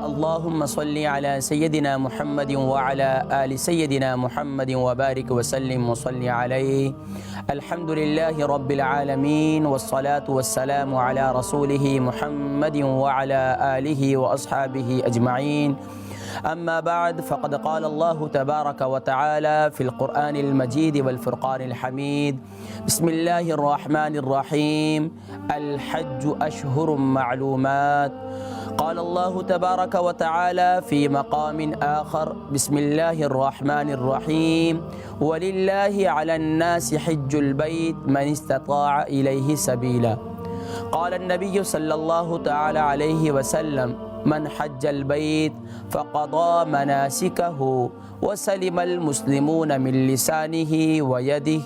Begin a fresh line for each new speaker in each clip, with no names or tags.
اللهم صل على سيدنا محمد وعلى آل سيدنا محمد وبارك وسلم وصل عليه. الحمد لله رب العالمين والصلاة والسلام على رسوله محمد وعلى آله وأصحابه أجمعين. أما بعد، فقد قال الله تبارك وتعالى في القرآن المجيد والفرقان الحميد: بسم الله الرحمن الرحيم. الحج أشهر معلومات. قال الله تبارك وتعالى في مقام آخر: بسم الله الرحمن الرحيم. ولله على الناس حج البيت من استطاع إليه سبيلا. قال النبي صلى الله تعالى عليه وسلم: من حج البيت فقضى مناسكه وسلم المسلمون من لسانه ويده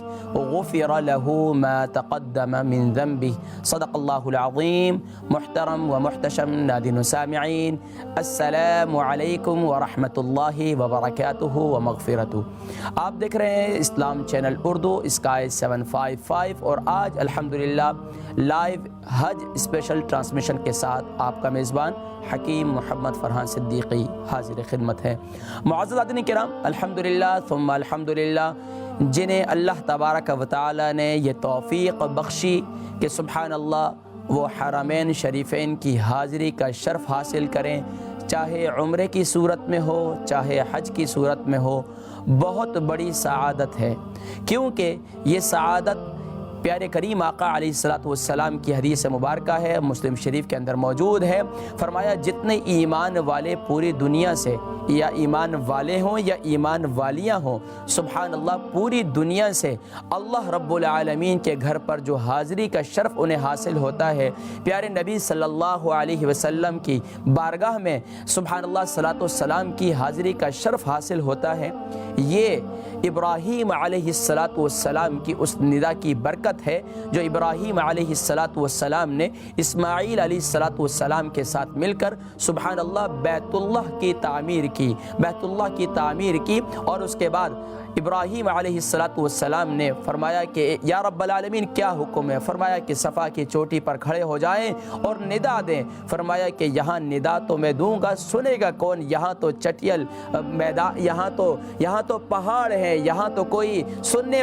غفر له ما تقدم من ذنبه. صدق اللہ العظیم. محترم و محتشم ناظرین و سامعین، السلام علیکم ورحمۃ اللہ وبرکاتہ و مغفرتہ. آپ دیکھ رہے ہیں اسلام چینل اردو اسکائی 755، اور آج الحمدللہ لائیو حج اسپیشل ٹرانسمیشن کے ساتھ آپ کا میزبان حکیم محمد فرحان صدیقی حاضر خدمت ہے. معزز ناظرین کرام، الحمدللہ ثم الحمدللہ، جنہیں اللہ تبارک و تعالی نے یہ توفیق بخشی کہ سبحان اللہ وہ حرمین شریفین کی حاضری کا شرف حاصل کریں، چاہے عمرے کی صورت میں ہو چاہے حج کی صورت میں ہو، بہت بڑی سعادت ہے. کیونکہ یہ سعادت پیارے کریم آقا علیہ الصلوۃ والسلام کی حدیث مبارکہ ہے، مسلم شریف کے اندر موجود ہے. فرمایا جتنے ایمان والے پوری دنیا سے، یا ایمان والے ہوں یا ایمان والیاں ہوں، سبحان اللہ پوری دنیا سے اللہ رب العالمین کے گھر پر جو حاضری کا شرف انہیں حاصل ہوتا ہے، پیارے نبی صلی اللہ علیہ وسلم کی بارگاہ میں سبحان اللہ صلاۃ والسلام کی حاضری کا شرف حاصل ہوتا ہے، یہ ابراہیم علیہ الصلوۃ والسلام کی اس ندا کی برکت ہے جو ابراہیم علیہ الصلوۃ والسلام نے اسماعیل علیہ الصلوۃ والسلام کے ساتھ مل کر سبحان اللہ بیت اللہ کی تعمیر کی. اور اس کے بعد ابراہیم علیہ الصلوۃ والسلام نے فرمایا کہ یا رب العالمین کیا حکم ہے؟ فرمایا کہ صفا کی چوٹی پر کھڑے ہو جائیں اور ندا دیں. فرمایا کہ یہاں ندا تو میں دوں گا، سنے گا کون؟ یہاں تو چٹیل میدان، یہاں تو پہاڑ ہے، یہاں تو کوئی سننے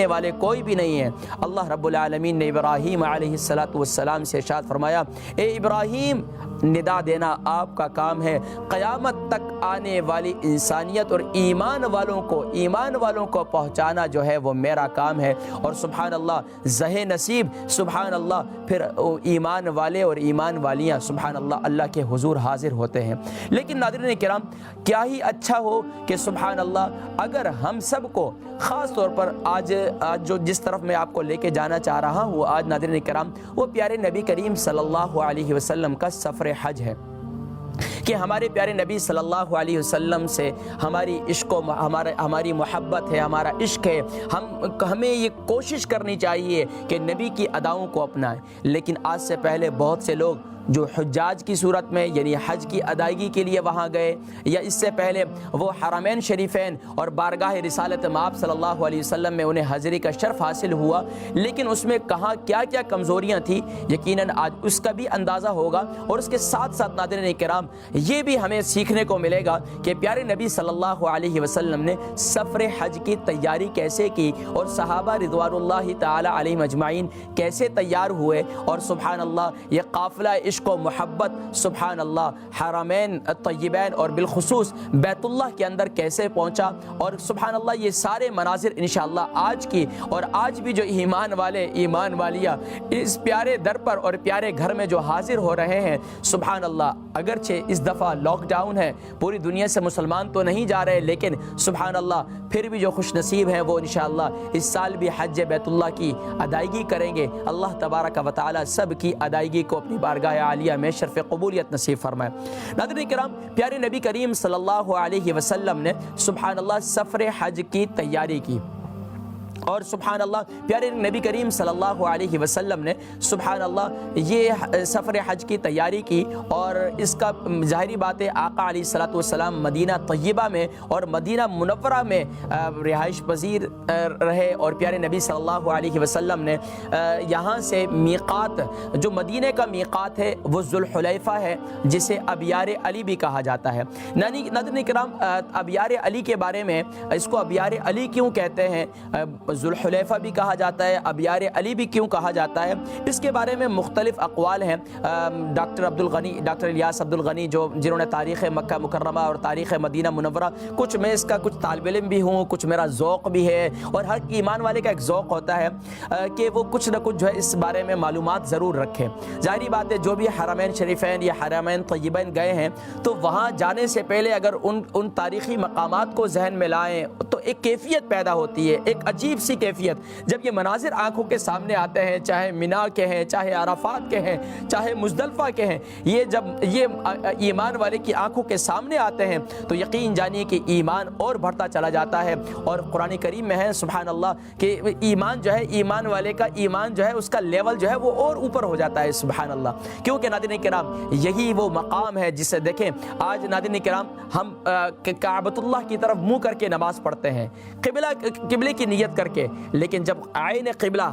والے کوئی بھی نہیں ہے. اللہ رب العالمین نے ابراہیم علیہ الصلوۃ والسلام سے ارشاد فرمایا: اے ابراہیم، ندا دینا آپ کا کام ہے، قیامت تک آنے والی انسانیت اور ایمان والوں کو پہنچانا جو ہے وہ میرا کام ہے. اور سبحان اللہ زہ نصیب سبحان اللہ پھر ایمان والے اور ایمان والیاں سبحان اللہ اللہ کے حضور حاضر ہوتے ہیں. لیکن ناظرین کرام، کیا ہی اچھا ہو کہ سبحان اللہ اگر ہم سب کو خاص طور پر آج جو جس طرف میں آپ کو لے کے جانا چاہ رہا ہوں، آج ناظرین کرام وہ پیارے نبی کریم صلی اللہ علیہ وسلم کا سفر حج ہے کہ ہمارے پیارے نبی صلی اللہ علیہ وسلم سے ہماری محبت ہے، ہمارا عشق ہے. ہمیں یہ کوشش کرنی چاہیے کہ نبی کی اداؤں کو اپنائیں. لیکن آج سے پہلے بہت سے لوگ جو حجاج کی صورت میں یعنی حج کی ادائیگی کے لیے وہاں گئے، یا اس سے پہلے وہ حرمین شریفین اور بارگاہ رسالت مآب صلی اللہ علیہ وسلم میں انہیں حاضری کا شرف حاصل ہوا، لیکن اس میں کہاں کیا کیا کمزوریاں تھیں یقیناً آج اس کا بھی اندازہ ہوگا. اور اس کے ساتھ ساتھ ناظرین کرام یہ بھی ہمیں سیکھنے کو ملے گا کہ پیارے نبی صلی اللہ علیہ وسلم نے سفر حج کی تیاری کیسے کی، اور صحابہ رضوان اللہ تعالی علیہم اجمعین کیسے تیار ہوئے، اور سبحان اللہ یہ قافلہ عشق و محبت سبحان اللہ حرمین طیبین اور بالخصوص بیت اللہ کے اندر کیسے پہنچا. اور سبحان اللہ یہ سارے مناظر انشاءاللہ آج کی اور آج بھی جو ایمان والے ایمان والیاں اس پیارے در پر اور پیارے گھر میں جو حاضر ہو رہے ہیں سبحان اللہ، اگرچہ اس دفعہ لاک ڈاؤن ہے، پوری دنیا سے مسلمان تو نہیں جا رہے، لیکن سبحان اللہ پھر بھی جو خوش نصیب ہیں وہ انشاءاللہ اس سال بھی حج بیت اللہ کی ادائیگی کریں گے. اللہ تبارک و تعالی سب کی ادائیگی کو اپنی بارگاہ عالیہ میں شرف قبولیت نصیب فرمائے. ناظرین کرام، پیارے نبی کریم صلی اللہ علیہ وسلم نے سبحان اللہ سفر حج کی تیاری کی. اور سبحان اللہ پیارے نبی کریم صلی اللہ علیہ وسلم نے سبحان اللہ یہ سفر حج کی تیاری کی، اور اس کا ظاہری بات ہے آقا علیہ الصلوۃ والسلام مدینہ طیبہ میں اور مدینہ منورہ میں رہائش پذیر رہے، اور پیارے نبی صلی اللہ علیہ وسلم نے یہاں سے میقات، جو مدینہ کا میقات ہے وہ ذوالحلیفہ ہے، جسے ابیار علی بھی کہا جاتا ہے۔ ناظرین کرام، ابیار علی کے بارے میں، اس کو ابیار علی کیوں کہتے ہیں، ذوالحلیفہ بھی کہا جاتا ہے، ابیار علی بھی کیوں کہا جاتا ہے، اس کے بارے میں مختلف اقوال ہیں۔ ڈاکٹر الیاس عبد الغنی جنہوں نے تاریخ مکہ مکرمہ اور تاریخ مدینہ منورہ، کچھ میں اس کا کچھ طالب علم بھی ہوں، کچھ میرا ذوق بھی ہے، اور ہر ایمان والے کا ایک ذوق ہوتا ہے کہ وہ کچھ نہ کچھ جو ہے اس بارے میں معلومات ضرور رکھے۔ ظاہری بات ہے جو بھی حرمین شریفین یا حرمین طیبین گئے ہیں تو وہاں جانے سے پہلے اگر ان تاریخی مقامات کو ذہن میں لائیں تو ایک کیفیت پیدا ہوتی ہے، ایک عجیب سی کیفیت۔ جب یہ مناظر آنکھوں کے سامنے آتے ہیں، چاہے مینا کے ہیں، چاہے عرفات کے ہیں، چاہے مزدلفہ کے ہیں، یہ جب یہ ایمان والے کی آنکھوں کے سامنے آتے ہیں تو یقین جانیے کہ ایمان اور بڑھتا چلا جاتا ہے۔ اور قرآن کریم میں ہے سبحان اللہ کہ ایمان جو ہے، ایمان والے کا ایمان جو ہے اس کا لیول جو ہے وہ اور اوپر ہو جاتا ہے سبحان اللہ۔ کیونکہ ناظرین کرام یہی وہ مقام ہے جسے دیکھیں آج ناظرین کرام ہم کعبۃ اللہ کی طرف منہ کر کے نماز پڑھتے ہیں، قبلے کی نیت کر کے، لیکن جب عین قبلہ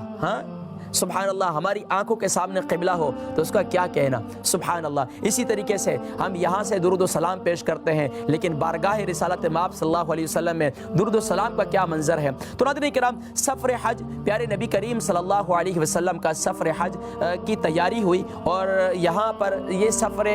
سبحان اللہ ہماری آنکھوں کے سامنے قبلہ ہو تو اس کا کیا کہنا سبحان اللہ۔ اسی طریقے سے ہم یہاں سے درود و سلام پیش کرتے ہیں، لیکن بارگاہ رسالت مآب صلی اللہ علیہ وسلم میں درود و سلام کا کیا منظر ہے۔ تو ناظرین کرام سفر حج، پیارے نبی کریم صلی اللہ علیہ وسلم کا سفر حج کی تیاری ہوئی، اور یہاں پر یہ سفر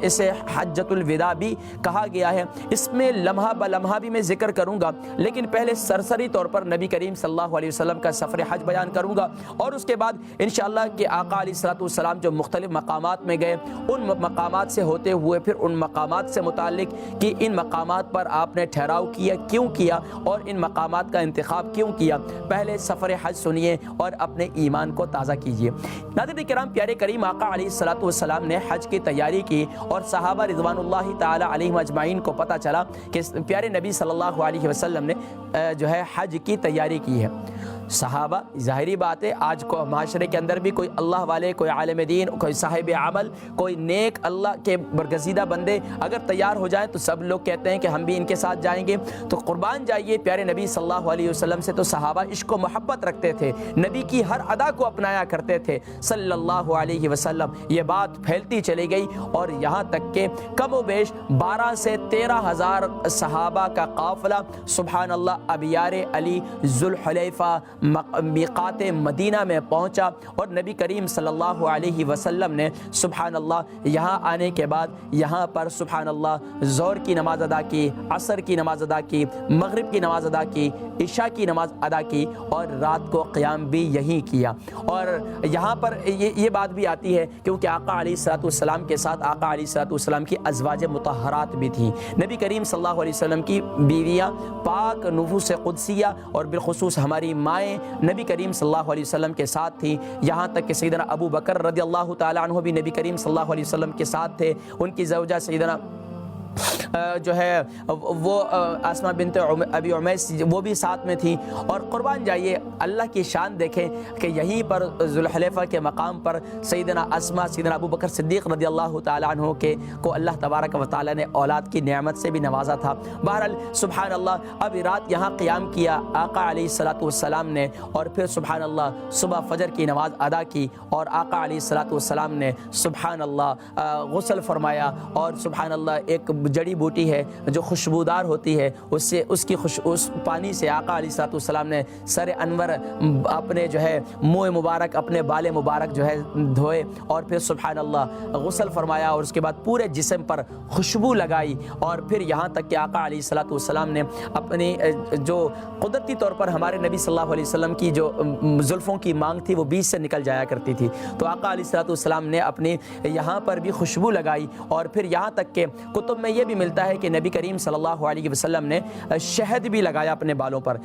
اسے حجۃ الوداع بھی کہا گیا ہے۔ اس میں لمحہ بلمحہ بھی میں ذکر کروں گا، لیکن پہلے سرسری طور پر نبی کریم صلی اللہ علیہ وسلم کا سفر حج بیان کروں گا، اور اس کے بعد انشاءاللہ کہ آقا علیہ الصلوۃ والسلام جو مختلف مقامات میں گئے، ان مقامات سے ہوتے ہوئے پھر ان مقامات سے متعلق کہ ان مقامات پر آپ نے ٹھہراؤ کیا کیوں کیا، اور ان مقامات کا انتخاب کیوں کیا۔ پہلے سفر حج سنیے اور اپنے ایمان کو تازہ کیجیے۔ ناظرین کرام پیارے کریم آقا علیہ الصلوۃ والسلام نے حج کی تیاری کی، اور صحابہ رضوان اللہ تعالی علیہم اجمعین کو پتہ چلا کہ پیارے نبی صلی اللہ علیہ وسلم نے جو ہے حج کی تیاری کی ہے۔ صحابہ ظاہری بات ہے آج کو معاشرے کے اندر بھی کوئی اللہ والے، کوئی عالم دین، کوئی صاحب عمل، کوئی نیک اللہ کے برگزیدہ بندے اگر تیار ہو جائیں تو سب لوگ کہتے ہیں کہ ہم بھی ان کے ساتھ جائیں گے۔ تو قربان جائیے پیارے نبی صلی اللہ علیہ وسلم سے تو صحابہ عشق و محبت رکھتے تھے، نبی کی ہر ادا کو اپنایا کرتے تھے صلی اللہ علیہ وسلم۔ یہ بات پھیلتی چلی گئی اور یہاں تک کہ کم و بیش 12 سے 13 ہزار صحابہ کا قافلہ سبحان اللہ ابیار علی ذوالحلیفہ میقات مدینہ میں پہنچا، اور نبی کریم صلی اللہ علیہ وسلم نے سبحان اللہ یہاں آنے کے بعد یہاں پر سبحان اللہ ظہر کی نماز ادا کی، عصر کی نماز ادا کی، مغرب کی نماز ادا کی، عشاء کی نماز ادا کی، اور رات کو قیام بھی یہی کیا۔ اور یہاں پر یہ بات بھی آتی ہے کیونکہ آقا علیہ الصلوۃ والسلام کے ساتھ آقا علیہ الصلوۃ والسلام کی ازواج مطہرات بھی تھیں، نبی کریم صلی اللہ علیہ وسلم کی بیویاں پاک نفوس قدسیہ، اور بالخصوص ہماری مائیں نبی کریم صلی اللہ علیہ وسلم کے ساتھ تھی، یہاں تک کہ سیدنا ابو بکر رضی اللہ تعالی عنہ بھی نبی کریم صلی اللہ علیہ وسلم کے ساتھ تھے، ان کی زوجہ سیدنا جو ہے وہ اسماء بنت ابی عمیس وہ بھی ساتھ میں تھی۔ اور قربان جائیے اللہ کی شان دیکھیں کہ یہیں پر ذوالحلیفہ کے مقام پر سیدنا اسماء، سیدنا ابو بکر صدیق رضی اللہ تعالی عنہ کو اللہ تبارک و تعالی نے اولاد کی نعمت سے بھی نوازا تھا۔ بہرحال سبحان اللہ اب رات یہاں قیام کیا آقا علیہ الصلوۃ والسلام نے، اور پھر سبحان اللہ صبح فجر کی نماز ادا کی، اور آقا علیہ الصلوۃ والسلام نے سبحان اللہ غسل فرمایا، اور سبحان اللہ ایک جڑی بوٹی ہے جو خوشبودار ہوتی ہے، اس پانی سے آقا علیہ الصلوۃ والسلام نے سر انور اپنے جو ہے منہ مبارک، اپنے بال مبارک جو ہے دھوئے، اور پھر سبحان اللہ غسل فرمایا، اور اس کے بعد پورے جسم پر خوشبو لگائی، اور پھر یہاں تک کہ آقا علیہ الصلوۃ والسلام نے اپنی جو قدرتی طور پر ہمارے نبی صلی اللہ علیہ وسلم کی جو زلفوں کی مانگ تھی وہ بیچ سے نکل جایا کرتی تھی، تو آقا علیہ الصلوۃ والسلام نے اپنے یہاں پر بھی خوشبو لگائی، اور پھر یہاں تک کہ کتب میں ہمیں یہ بھی ملتا ہے کہ نبی کریم صلی اللہ علیہ وسلم نے شہد بھی لگایا اپنے بالوں پر،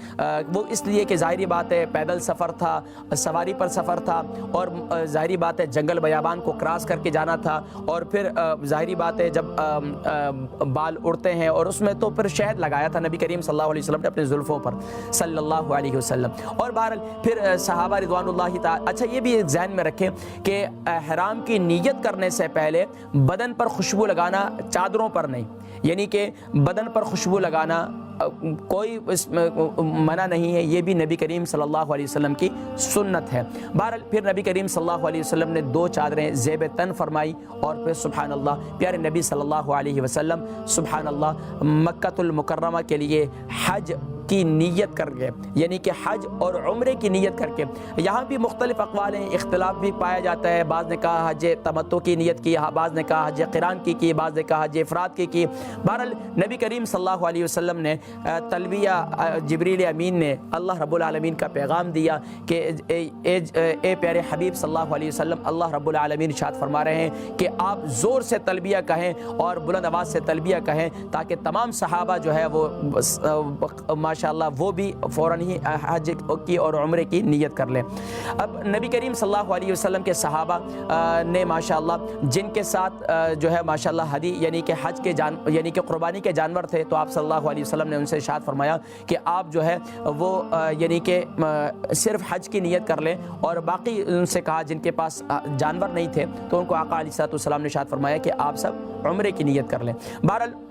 وہ اس لیے کہ ظاہری بات ہے پیدل سفر تھا، سواری پر سفر تھا، اور ظاہری بات ہے جنگل بیابان کو کراس کر کے جانا تھا، اور پھر ظاہری بات ہے جب بال اڑتے ہیں اور اس میں تو پھر شہد لگایا تھا نبی کریم صلی اللہ علیہ وسلم نے اپنے زلفوں پر صلی اللہ علیہ وسلم۔ اور بہرحال پھر صحابہ رضوان اللہ تعالی، اچھا یہ بھی ایک ذہن میں رکھیں کہ احرام کی نیت کرنے سے پہلے بدن پر خوشبو لگانا، چادروں پر نہیں، یعنی کہ بدن پر خوشبو لگانا کوئی اس میں منع نہیں ہے، یہ بھی نبی کریم صلی اللہ علیہ وسلم کی سنت ہے۔ بہرحال پھر نبی کریم صلی اللہ علیہ وسلم نے 2 چادریں زیب تن فرمائی، اور پھر سبحان اللہ پیارے نبی صلی اللہ علیہ وسلم سبحان اللہ مکہ المکرمہ کے لیے حج کی نیت کر کے، یعنی کہ حج اور عمرے کی نیت کر کے، یہاں بھی مختلف اقوال ہیں، اختلاف بھی پایا جاتا ہے، بعض نے کہا حج تمتع کی نیت کی، بعض نے کہا حج قران کی، بعض نے کہا حج افراد کی۔ بہرحال نبی کریم صلی اللہ علیہ وسلم نے تلبیہ جبریل امین نے اللہ رب العالمین کا پیغام دیا کہ اے پیارے حبیب صلی اللہ علیہ وسلم، اللہ رب العالمین ارشاد فرما رہے ہیں کہ آپ زور سے تلبیہ کہیں اور بلند آواز سے تلبیہ کہیں، تاکہ تمام صحابہ جو ہے وہ ماشاءاللہ وہ بھی فوراً ہی حج کی اور عمرے کی نیت کر لیں۔ اب نبی کریم صلی اللہ علیہ وسلم کے صحابہ نے ماشاءاللہ جن کے ساتھ جو ہے ماشاءاللہ ہدی یعنی کہ حج کے یعنی کہ قربانی کے جانور تھے، تو آپ صلی اللہ علیہ وسلم نے ان سے ارشاد فرمایا کہ آپ جو ہے وہ یعنی کہ صرف حج کی نیت کر لیں، اور باقی ان سے کہا جن کے پاس جانور نہیں تھے تو ان کو آقا علیہ السلام نے ارشاد فرمایا کہ آپ سب عمرے کی نیت کر لیں۔ بہرحال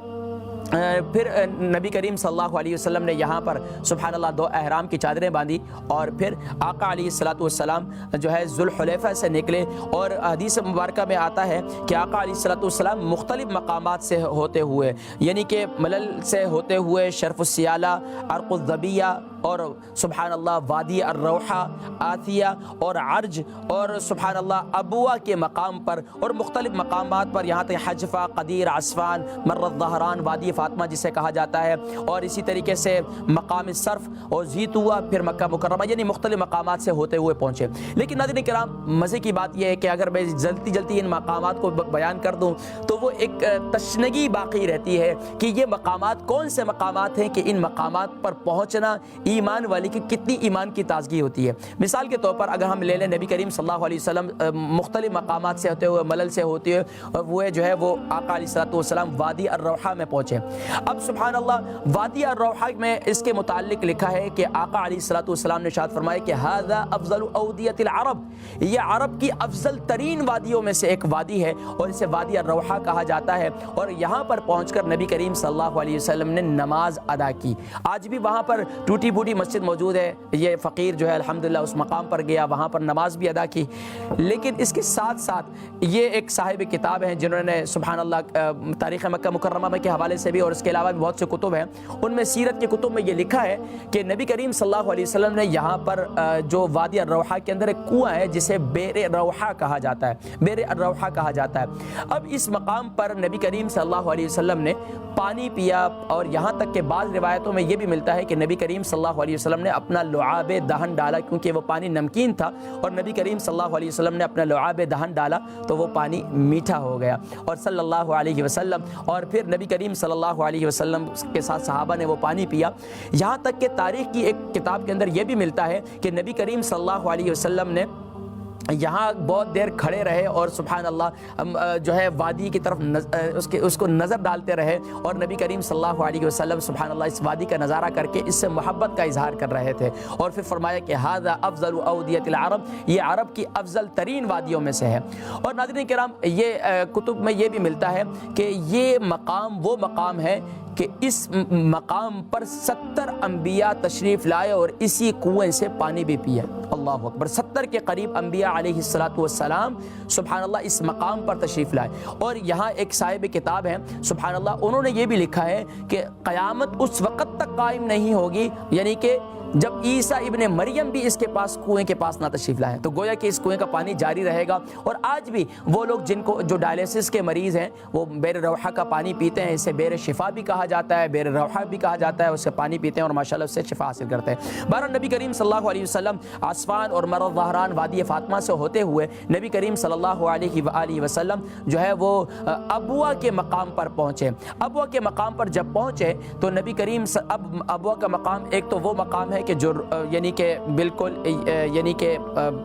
پھر نبی کریم صلی اللہ علیہ وسلم نے یہاں پر سبحان اللہ 2 احرام کی چادریں باندھی، اور پھر آقا علیہ السلام جو ہے ذوالحلیفہ سے نکلے، اور حدیث مبارکہ میں آتا ہے کہ آقا علیہ السلام مختلف مقامات سے ہوتے ہوئے، یعنی کہ ملل سے ہوتے ہوئے شرف السیالہ، عرق الذبیہ، اور سبحان اللہ وادی الروحہ، آتیہ اور عرج، اور سبحان اللہ ابوا کے مقام پر، اور مختلف مقامات پر، یہاں تک حجفہ، قدیر، عسفان، مرت ظہران، وادی فاطمہ جسے کہا جاتا ہے، اور اسی طریقے سے مقام صرف اور زیت ہوا، پھر مکہ مکرمہ، یعنی مختلف مقامات سے ہوتے ہوئے پہنچے۔ لیکن ناظرین کرام مزے کی بات یہ ہے کہ اگر میں جلدی ان مقامات کو بیان کر دوں تو وہ ایک تشنگی باقی رہتی ہے کہ یہ مقامات کون سے مقامات ہیں، کہ ان مقامات پر پہنچنا ایمان والی کی کتنی ایمان کی تازگی ہوتی ہے۔ مثال کے طور پر اگر ہم لے لیں نبی کریم صلی اللہ علیہ وسلم مختلف مقامات سے ہوتے ہوئے، ملل سے ہوتے ہوئے جو ہے وہ آقا علیہ السلام وادی الروحہ میں پہنچے۔ اب سبحان اللہ وادی الروحہ میں اس کے متعلق لکھا ہے کہ آقا علیہ السلام نے ارشاد فرمایا کہ ھذا افضل اودیۃ العرب، یہ عرب کی افضل ترین وادیوں میں سے ایک وادی ہے، اور اسے وادی الروحہ کہا جاتا ہے، اور یہاں پر پہنچ کر نبی کریم صلی اللہ علیہ وسلم نے نماز ادا کی۔ آج بھی وہاں پر ٹوٹی پھوٹی مسجد موجود ہے، یہ فقیر جو ہے الحمدللہ اس مقام پر گیا، وہاں پر نماز بھی ادا کی۔ لیکن اس کے ساتھ ساتھ یہ ایک صاحب کتاب ہیں جنہوں نے سبحان اللہ تاریخ مکہ مکرمہ کے حوالے سے بھی، اور اس کے علاوہ بھی بہت سے کتب ہیں، ان میں سیرت کے کتب میں یہ لکھا ہے کہ نبی کریم صلی اللہ علیہ وسلم نے یہاں پر جو وادی الروحہ کے اندر ایک کنواں ہے جسے بئر روحہ کہا جاتا ہے، بئر الروحہ کہا جاتا ہے۔ اب اس مقام پر نبی کریم صلی اللہ علیہ وسلم نے پانی پیا، اور یہاں تک کہ بعض روایتوں میں یہ بھی ملتا ہے کہ نبی کریم صلی اللہ علیہ وسلم نے اپنا لعاب دہن ڈالا، کیونکہ وہ پانی نمکین تھا، اور نبی کریم صلی اللہ علیہ وسلم نے اپنا لعاب دہن ڈالا تو وہ پانی میٹھا ہو گیا، اور صلی اللہ علیہ وسلم، اور پھر نبی کریم صلی اللہ علیہ وسلم کے ساتھ صحابہ نے وہ پانی پیا۔ یہاں تک کہ تاریخ کی ایک کتاب کے اندر یہ بھی ملتا ہے کہ نبی کریم صلی اللہ علیہ وسلم نے یہاں بہت دیر کھڑے رہے، اور سبحان اللہ جو ہے وادی کی طرف اس کو نظر ڈالتے رہے، اور نبی کریم صلی اللہ علیہ وسلم سبحان اللہ اس وادی کا نظارہ کر کے اس سے محبت کا اظہار کر رہے تھے، اور پھر فرمایا کہ ھذا افضل اودیۃ العرب، یہ عرب کی افضل ترین وادیوں میں سے ہے۔ اور ناظرین کرام یہ کتب میں یہ بھی ملتا ہے کہ یہ مقام وہ مقام ہے کہ اس مقام پر 70 انبیاء تشریف لائے اور اسی کنویں سے پانی بھی پیا۔ اللہ اکبر، 70 کے قریب انبیاء علیہ السلام سبحان اللہ اس مقام پر تشریف لائے۔ اور یہاں ایک صاحب کتاب ہیں سبحان اللہ، انہوں نے یہ بھی لکھا ہے کہ قیامت اس وقت تک قائم نہیں ہوگی، یعنی کہ جب عیسیٰ ابن مریم بھی اس کے پاس کنویں کے پاس نہ تشریف لائے. تو گویا کہ اس کنویں کا پانی جاری رہے گا. اور آج بھی وہ لوگ جو ڈائلیسس کے مریض ہیں وہ بیر روحہ کا پانی پیتے ہیں. اسے بیر شفا بھی کہا جاتا ہے, بیر روحہ بھی کہا جاتا ہے. اس سے پانی پیتے ہیں اور ماشاءاللہ اس سے شفا حاصل کرتے ہیں. بہرحال نبی کریم صلی اللہ علیہ وسلم عصفان اور مرو ظہران وادی فاطمہ سے ہوتے ہوئے نبی کریم صلی اللہ علیہ وآلہ وسلم جو ہے وہ ابوا کے مقام پر پہنچے. ابوا کے مقام پر جب پہنچے تو نبی کریم ابوا کا مقام ایک تو وہ مقام ہے کہ جو یعنی کہ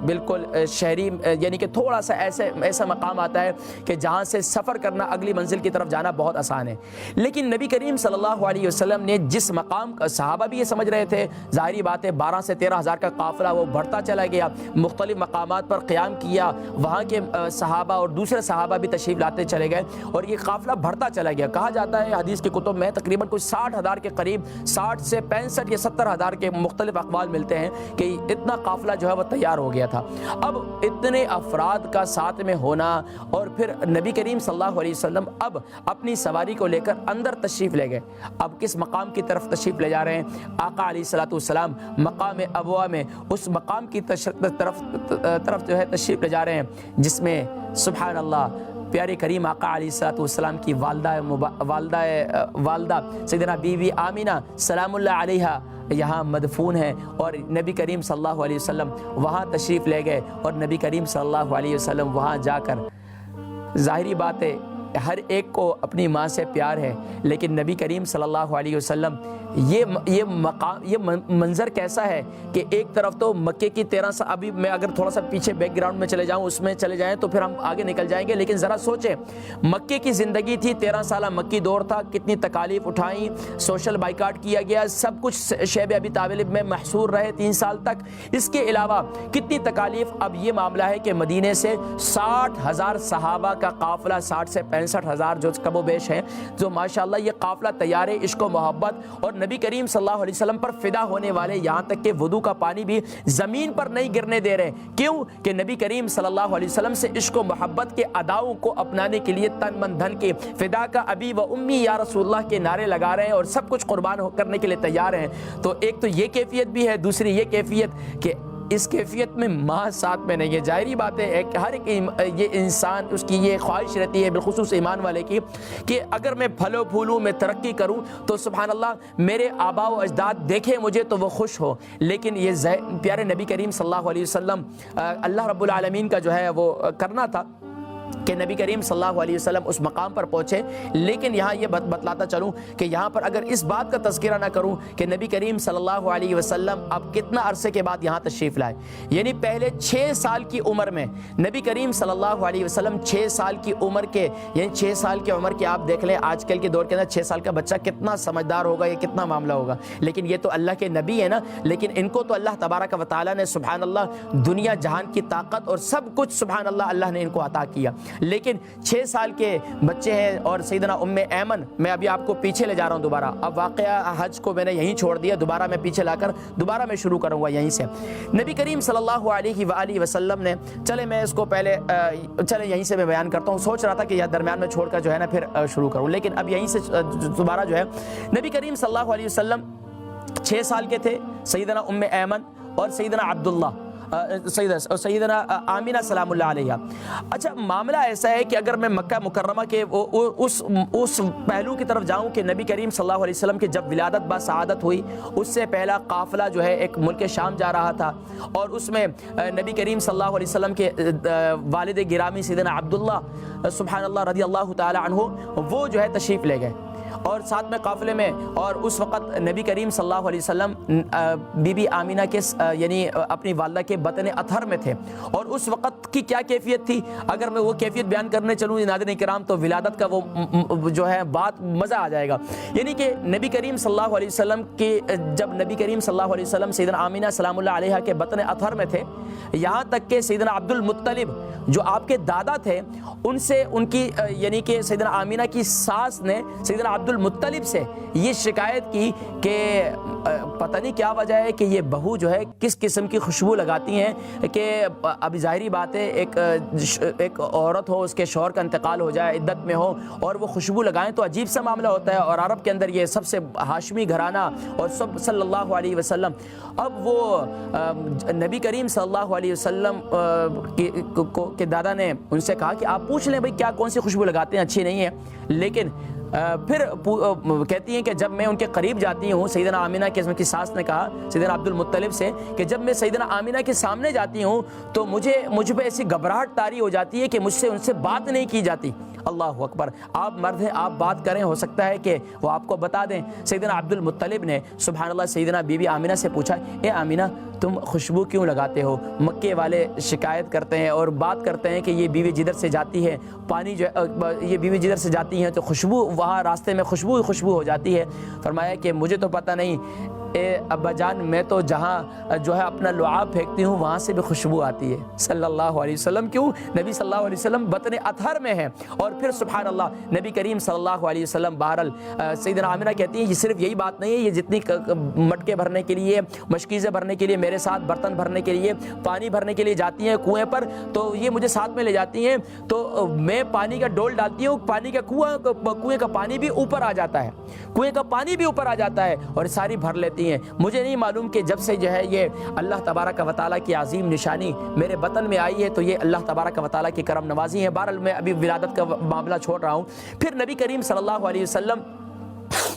بالکل شہری یعنی کہ تھوڑا سا ایسا مقام آتا ہے کہ جہاں سے سفر کرنا اگلی منزل کی طرف جانا بہت آسان ہے. لیکن نبی کریم صلی اللہ علیہ وسلم نے جس مقام کا صحابہ بھی یہ سمجھ رہے تھے, ظاہری بات ہے 12 سے 13 ہزار کا قافلہ وہ بڑھتا چلا گیا, مختلف مقامات پر قیام کیا, وہاں کے صحابہ اور دوسرے صحابہ بھی تشریف لاتے چلے گئے اور یہ قافلہ بڑھتا چلا گیا. کہا جاتا ہے حدیث کی کتب میں تقریباً کوئی 60,000 کے قریب, 60 سے 65 یا 70,000 کے مختلف اقوال ملتے ہیں کہ اتنا قافلہ جو ہے وہ تیار ہو گیا تھا. اب اتنے افراد کا ساتھ میں ہونا اور پھر نبی کریم صلی اللہ علیہ وسلم اب اپنی سواری کو لے کر اندر تشریف لے گئے. اب کس مقام کی طرف تشریف لے جا رہے ہیں؟ آقا علیہ الصلوۃ والسلام مقام ابوا میں اس مقام کی طرف جو ہے تشریف لے جا رہے ہیں جس میں سبحان اللہ پیارے کریم آقا علیہ الصلوۃ والسلام کی والدہ سیدنا بی بی آمینہ سلام اللہ علیہا یہاں مدفون ہیں اور نبی کریم صلی اللہ علیہ وسلم وہاں تشریف لے گئے. اور نبی کریم صلی اللہ علیہ وسلم وہاں جا کر, ظاہری بات ہے ہر ایک کو اپنی ماں سے پیار ہے, لیکن نبی کریم صلی اللہ علیہ وسلم یہ منظر کیسا ہے کہ ایک طرف تو مکے کی 13 سال, ابھی میں اگر تھوڑا سا پیچھے بیک گراؤنڈ میں چلے جاؤں اس میں چلے جائیں تو پھر ہم آگے نکل جائیں گے, لیکن ذرا سوچیں مکے کی زندگی تھی, 13 سالہ مکی دور تھا, کتنی تکالیف اٹھائیں, سوشل بائیکاٹ کیا گیا, سب کچھ شیب ابی طالب میں محصور رہے 3 سال تک. اس کے علاوہ کتنی تکالیف. اب یہ معاملہ ہے کہ مدینے سے 60,000 صحابہ کا قافلہ, 60 سے 65,000 جو کم و بیش ہیں, جو ماشاءاللہ یہ قافلہ تیار ہے عشق و محبت اور نبی کریم صلی اللہ علیہ وسلم پر فدا ہونے والے, یہاں تک کہ وضو کا پانی بھی زمین پر نہیں گرنے دے رہے. کیوں؟ کہ نبی کریم صلی اللہ علیہ وسلم سے عشق و محبت کے اداؤں کو اپنانے کے لیے تن من دھن کے فدا کا ابی و امی یا رسول اللہ کے نعرے لگا رہے ہیں اور سب کچھ قربان کرنے کے لیے تیار ہیں. تو ایک تو یہ کیفیت بھی ہے, دوسری یہ کیفیت کہ اس کیفیت میں ماں ساتھ میں نہیں ہے. ظاہری بات ہے ہر ایک یہ انسان اس کی یہ خواہش رہتی ہے بالخصوص ایمان والے کی کہ اگر میں پھلوں پھولوں میں ترقی کروں تو سبحان اللہ میرے آبا و اجداد دیکھیں مجھے تو وہ خوش ہو. لیکن یہ پیارے نبی کریم صلی اللہ علیہ وسلم اللہ رب العالمین کا جو ہے وہ کرنا تھا کہ نبی کریم صلی اللہ علیہ وسلم اس مقام پر پہنچے. لیکن یہاں یہ بتلاتا چلوں کہ یہاں پر اگر اس بات کا تذکرہ نہ کروں کہ نبی کریم صلی اللہ علیہ وسلم اب کتنا عرصے کے بعد یہاں تشریف لائے, یعنی پہلے 6 سال کی عمر میں نبی کریم صلی اللہ علیہ وسلم 6 سال کی عمر کے, یعنی 6 سال کی عمر کے آپ دیکھ لیں آج کل کے دور کے اندر 6 سال کا بچہ کتنا سمجھدار ہوگا, یہ کتنا معاملہ ہوگا. لیکن یہ تو اللہ کے نبی ہے نا, لیکن ان کو تو اللہ تبارک و تعالیٰ نے سبحان اللہ دنیا جہان کی طاقت اور سب کچھ سبحان اللہ نے ان کو عطا کیا. لیکن 6 سال کے بچے ہیں اور سیدنا ام ایمن, میں ابھی آپ کو پیچھے لے جا رہا ہوں دوبارہ, اب واقعہ حج کو میں نے یہیں چھوڑ دیا, دوبارہ میں پیچھے لا کر دوبارہ میں شروع کروں گا یہیں سے. نبی کریم صلی اللہ علیہ وآلہ وسلم نے, چلے میں اس کو پہلے یہیں سے میں بیان کرتا ہوں, سوچ رہا تھا کہ یہ درمیان میں چھوڑ کر جو ہے نا پھر شروع کروں, لیکن اب یہیں سے دوبارہ جو ہے نبی کریم صلی اللہ علیہ وسلم 6 سال کے تھے, سیدنا ام ایمن اور سیدنا عبداللہ سیدنا آمینہ سلام اللہ علیہ. اچھا معاملہ ایسا ہے کہ اگر میں مکہ مکرمہ کے اس پہلو کی طرف جاؤں کہ نبی کریم صلی اللہ علیہ وسلم کی جب ولادت با سعادت ہوئی اس سے پہلا قافلہ جو ہے ایک ملک شام جا رہا تھا اور اس میں نبی کریم صلی اللہ علیہ وسلم کے والد گرامی سیدنا عبداللہ سبحان اللہ رضی اللہ تعالی عنہ وہ جو ہے تشریف لے گئے اور ساتھ میں قافلے میں. اور اس وقت نبی کریم صلی اللہ علیہ وسلم بی بی آمینہ کے یعنی اپنی والدہ کے بطن اطہر میں تھے. اور اس وقت کی کیا کیفیت تھی, اگر میں وہ کیفیت بیان کرنے چلوں ناظرین کرام تو ولادت کا وہ جو ہے بات مزہ آ جائے گا. یعنی کہ نبی کریم صلی اللہ علیہ وسلم کے جب نبی کریم صلی اللہ علیہ وسلم سیدنا آمینہ سلام اللہ علیہ کے بطن اطہر میں تھے, یہاں تک کہ سیدنا عبد المطلب جو آپ کے دادا تھے ان سے ان کی یعنی کہ سیدنا آمینہ کی ساس نے سیدنا عبد عبد المطلب سے یہ شکایت کی کہ پتہ نہیں کیا وجہ ہے کہ یہ بہو جو ہے کس قسم کی خوشبو لگاتی ہیں کہ اب ظاہری بات ہے ایک عورت ہو، اس کے شوہر کا انتقال ہو جائے، عدت میں ہو اور وہ خوشبو لگائیں تو عجیب سا معاملہ ہوتا ہے، اور عرب کے اندر یہ سب سے ہاشمی گھرانہ اور سب صلی اللہ علیہ وسلم. اب وہ نبی کریم صلی اللہ علیہ وسلم کے دادا نے ان سے کہا کہ آپ پوچھ لیں بھئی کیا کون سی خوشبو لگاتے ہیں، اچھی نہیں ہے. لیکن پھر کہتی ہیں کہ جب میں ان کے قریب جاتی ہوں، سیدنا آمینہ کی ساس نے کہا سیدنا عبد المطلب سے کہ جب میں سیدنا آمینہ کے سامنے جاتی ہوں تو مجھ پہ ایسی گھبراہٹ طاری ہو جاتی ہے کہ مجھ سے ان سے بات نہیں کی جاتی. اللہ اکبر، آپ مرد ہیں، آپ بات کریں، ہو سکتا ہے کہ وہ آپ کو بتا دیں. سیدنا عبد المطلب نے سبحان اللہ سیدنا بی بی آمینہ سے پوچھا، اے آمینہ تم خوشبو کیوں لگاتے ہو؟ مکے والے شکایت کرتے ہیں اور بات کرتے ہیں کہ یہ بیوی جدھر سے جاتی ہے پانی جو یہ بیوی جدھر سے جاتی ہیں تو خوشبو وہاں راستے میں خوشبو ہو جاتی ہے. فرمایا کہ مجھے تو پتہ نہیں اے ابا جان، میں تو جہاں جو ہے اپنا لعاب پھینکتی ہوں وہاں سے بھی خوشبو آتی ہے. صلی اللہ علیہ وسلم. کیوں؟ نبی صلی اللہ علیہ وسلم بطن اطہر میں ہیں. اور پھر سبحان اللہ نبی کریم صلی اللہ علیہ وسلم بہرحال سیدنا آمینہ کہتی ہیں یہ صرف یہی بات نہیں ہے، یہ جتنی مٹکے بھرنے کے لیے، مشکیزیں بھرنے کے لیے، میرے ساتھ برتن بھرنے کے لیے، پانی بھرنے کے لیے جاتی ہیں کنویں پر تو یہ مجھے ساتھ میں لے جاتی ہیں تو میں پانی کا ڈول ڈالتی ہوں، پانی کا کنویں کا پانی بھی اوپر آ جاتا ہے، کنویں کا پانی بھی اوپر آ جاتا ہے اور ساری بھر لیتی ہیں. مجھے نہیں معلوم کہ جب سے جو ہے یہ اللہ تبارک و تعالیٰ کی عظیم نشانی میرے بطن میں آئی ہے تو یہ اللہ تبارک و تعالیٰ کی کرم نوازی ہے. بہرحال میں ابھی ولادت کا معاملہ چھوڑ رہا ہوں. پھر نبی کریم صلی اللہ علیہ وسلم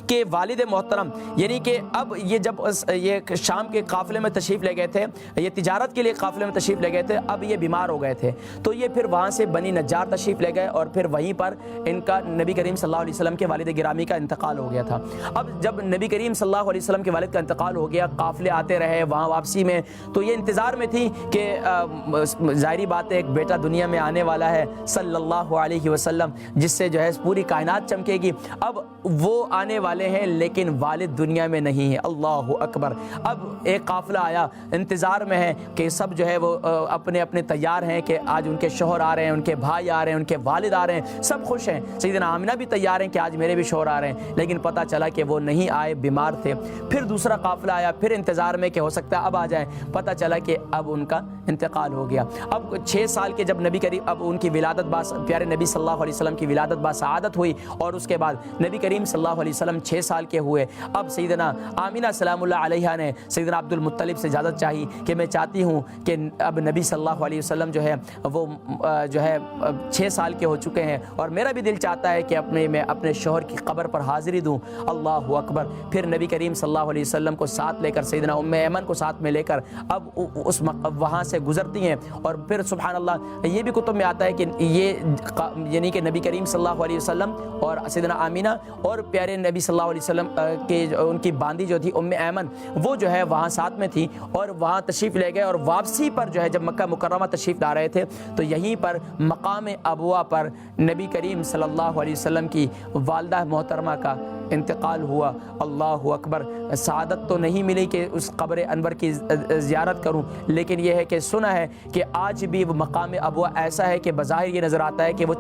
کہ والد محترم یعنی کہ اب یہ جب یہ شام کے قافلے میں تشریف لے گئے تھے، یہ تجارت کے لیے قافلے میں تشریف لے گئے تھے، اب یہ بیمار ہو گئے تھے تو یہ پھر وہاں سے بنی نجار تشریف لے گئے اور پھر وہیں پر ان کا نبی کریم صلی اللہ علیہ وسلم کے والد گرامی کا انتقال ہو گیا تھا. اب جب نبی کریم صلی اللہ علیہ وسلم کے والد کا انتقال ہو گیا، قافلے آتے رہے وہاں واپسی میں، تو یہ انتظار میں تھی کہ ظاہری بات ہے ایک بیٹا دنیا میں آنے والا ہے صلی اللہ علیہ وسلم جس سے جو ہے پوری کائنات چمکے گی. اب وہ آنے والے ہیں لیکن والد دنیا میں نہیں ہے. اللہ اکبر. اب ایک قافلہ آیا، انتظار میں ہے کہ سب جو ہے وہ اپنے اپنے تیار ہیں کہ آج ان کے شوہر آ رہے ہیں، ان کے بھائی آ رہے ہیں، ان کے والد آ رہے ہیں، سب خوش ہیں. سیدنا آمینہ بھی تیار ہیں کہ آج میرے بھی شوہر آ رہے ہیں، لیکن پتہ چلا کہ وہ نہیں آئے، بیمار تھے. پھر دوسرا قافلہ آیا، پھر انتظار میں کہ ہو سکتا ہے اب آ جائیں، پتہ چلا کہ اب ان کا انتقال ہو گیا. اب 6 سال کے جب نبی کریم اب ان کی ولادت پیارے نبی صلی اللہ علیہ وسلم کی ولادت باسعادت ہوئی اور اس کے بعد نبی کریم صلی اللہ علیہ وسلم 6 سال کے ہوئے. اب سیدنا آمینہ سلام اللہ علیہا نے سیدنا عبد المطلب سے اجازت چاہی کہ میں چاہتی ہوں کہ اب نبی صلی اللہ علیہ وسلم جو ہے وہ جو ہے 6 سال کے ہو چکے ہیں اور میرا بھی دل چاہتا ہے کہ میں اپنے شوہر کی قبر پر حاضری دوں. اللہ اکبر. پھر نبی کریم صلی اللہ علیہ وسلم کو ساتھ لے کر سیدنا ام ایمن کو ساتھ میں لے کر اب اس وہاں سے گزرتی ہیں اور پھر سبحان اللہ یہ بھی کتب میں آتا ہے کہ یہ یعنی کہ نبی کریم صلی اللہ علیہ وسلم اور سیدنا آمینہ اور پیارے نبی صلی اللہ علیہ وسلم کہ ان کی باندی جو تھی ام ایمن وہ جو ہے وہاں ساتھ میں تھی اور وہاں تشریف لے گئے اور واپسی پر جو ہے جب مکہ مکرمہ تشریف لا رہے تھے تو یہیں پر مقام ابوا پر نبی کریم صلی اللہ علیہ وسلم کی والدہ محترمہ کا انتقال ہوا. اللہ اکبر. سعادت تو نہیں ملی کہ اس قبر انور کی زیارت کروں، لیکن یہ ہے کہ سنا ہے کہ آج بھی وہ مقام ابوا ایسا ہے کہ بظاہر یہ نظر آتا ہے کہ وہ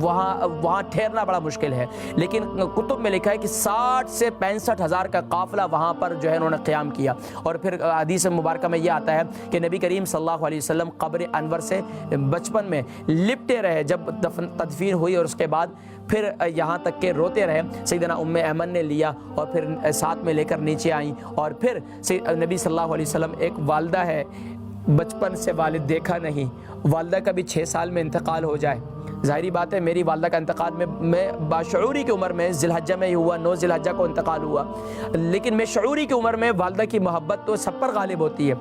وہاں ٹھہرنا بڑا مشکل ہے، لیکن کتب میں لکھا ہے کہ 60 سے 65 ہزار کا قافلہ وہاں پر جو ہے انہوں نے قیام کیا. اور پھر حدیث مبارکہ میں یہ آتا ہے کہ نبی کریم صلی اللہ علیہ وسلم قبر انور سے بچپن میں لپٹے رہے جب تدفین ہوئی اور اس کے بعد پھر یہاں تک کہ روتے رہے. سیدنا ام ایمن نے لیا اور پھر ساتھ میں لے کر نیچے آئیں اور پھر نبی صلی اللہ علیہ وسلم ایک والدہ ہے بچپن سے والد دیکھا نہیں، والدہ کا بھی 6 سال میں انتقال ہو جائے. ظاہری بات ہے میری والدہ کا انتقال میں باشعوری کی عمر میں ذی الحجہ میں ہی ہوا، 9 ذی الحجہ کو انتقال ہوا، لیکن میں شعوری کی عمر میں والدہ کی محبت تو سب پر غالب ہوتی ہے.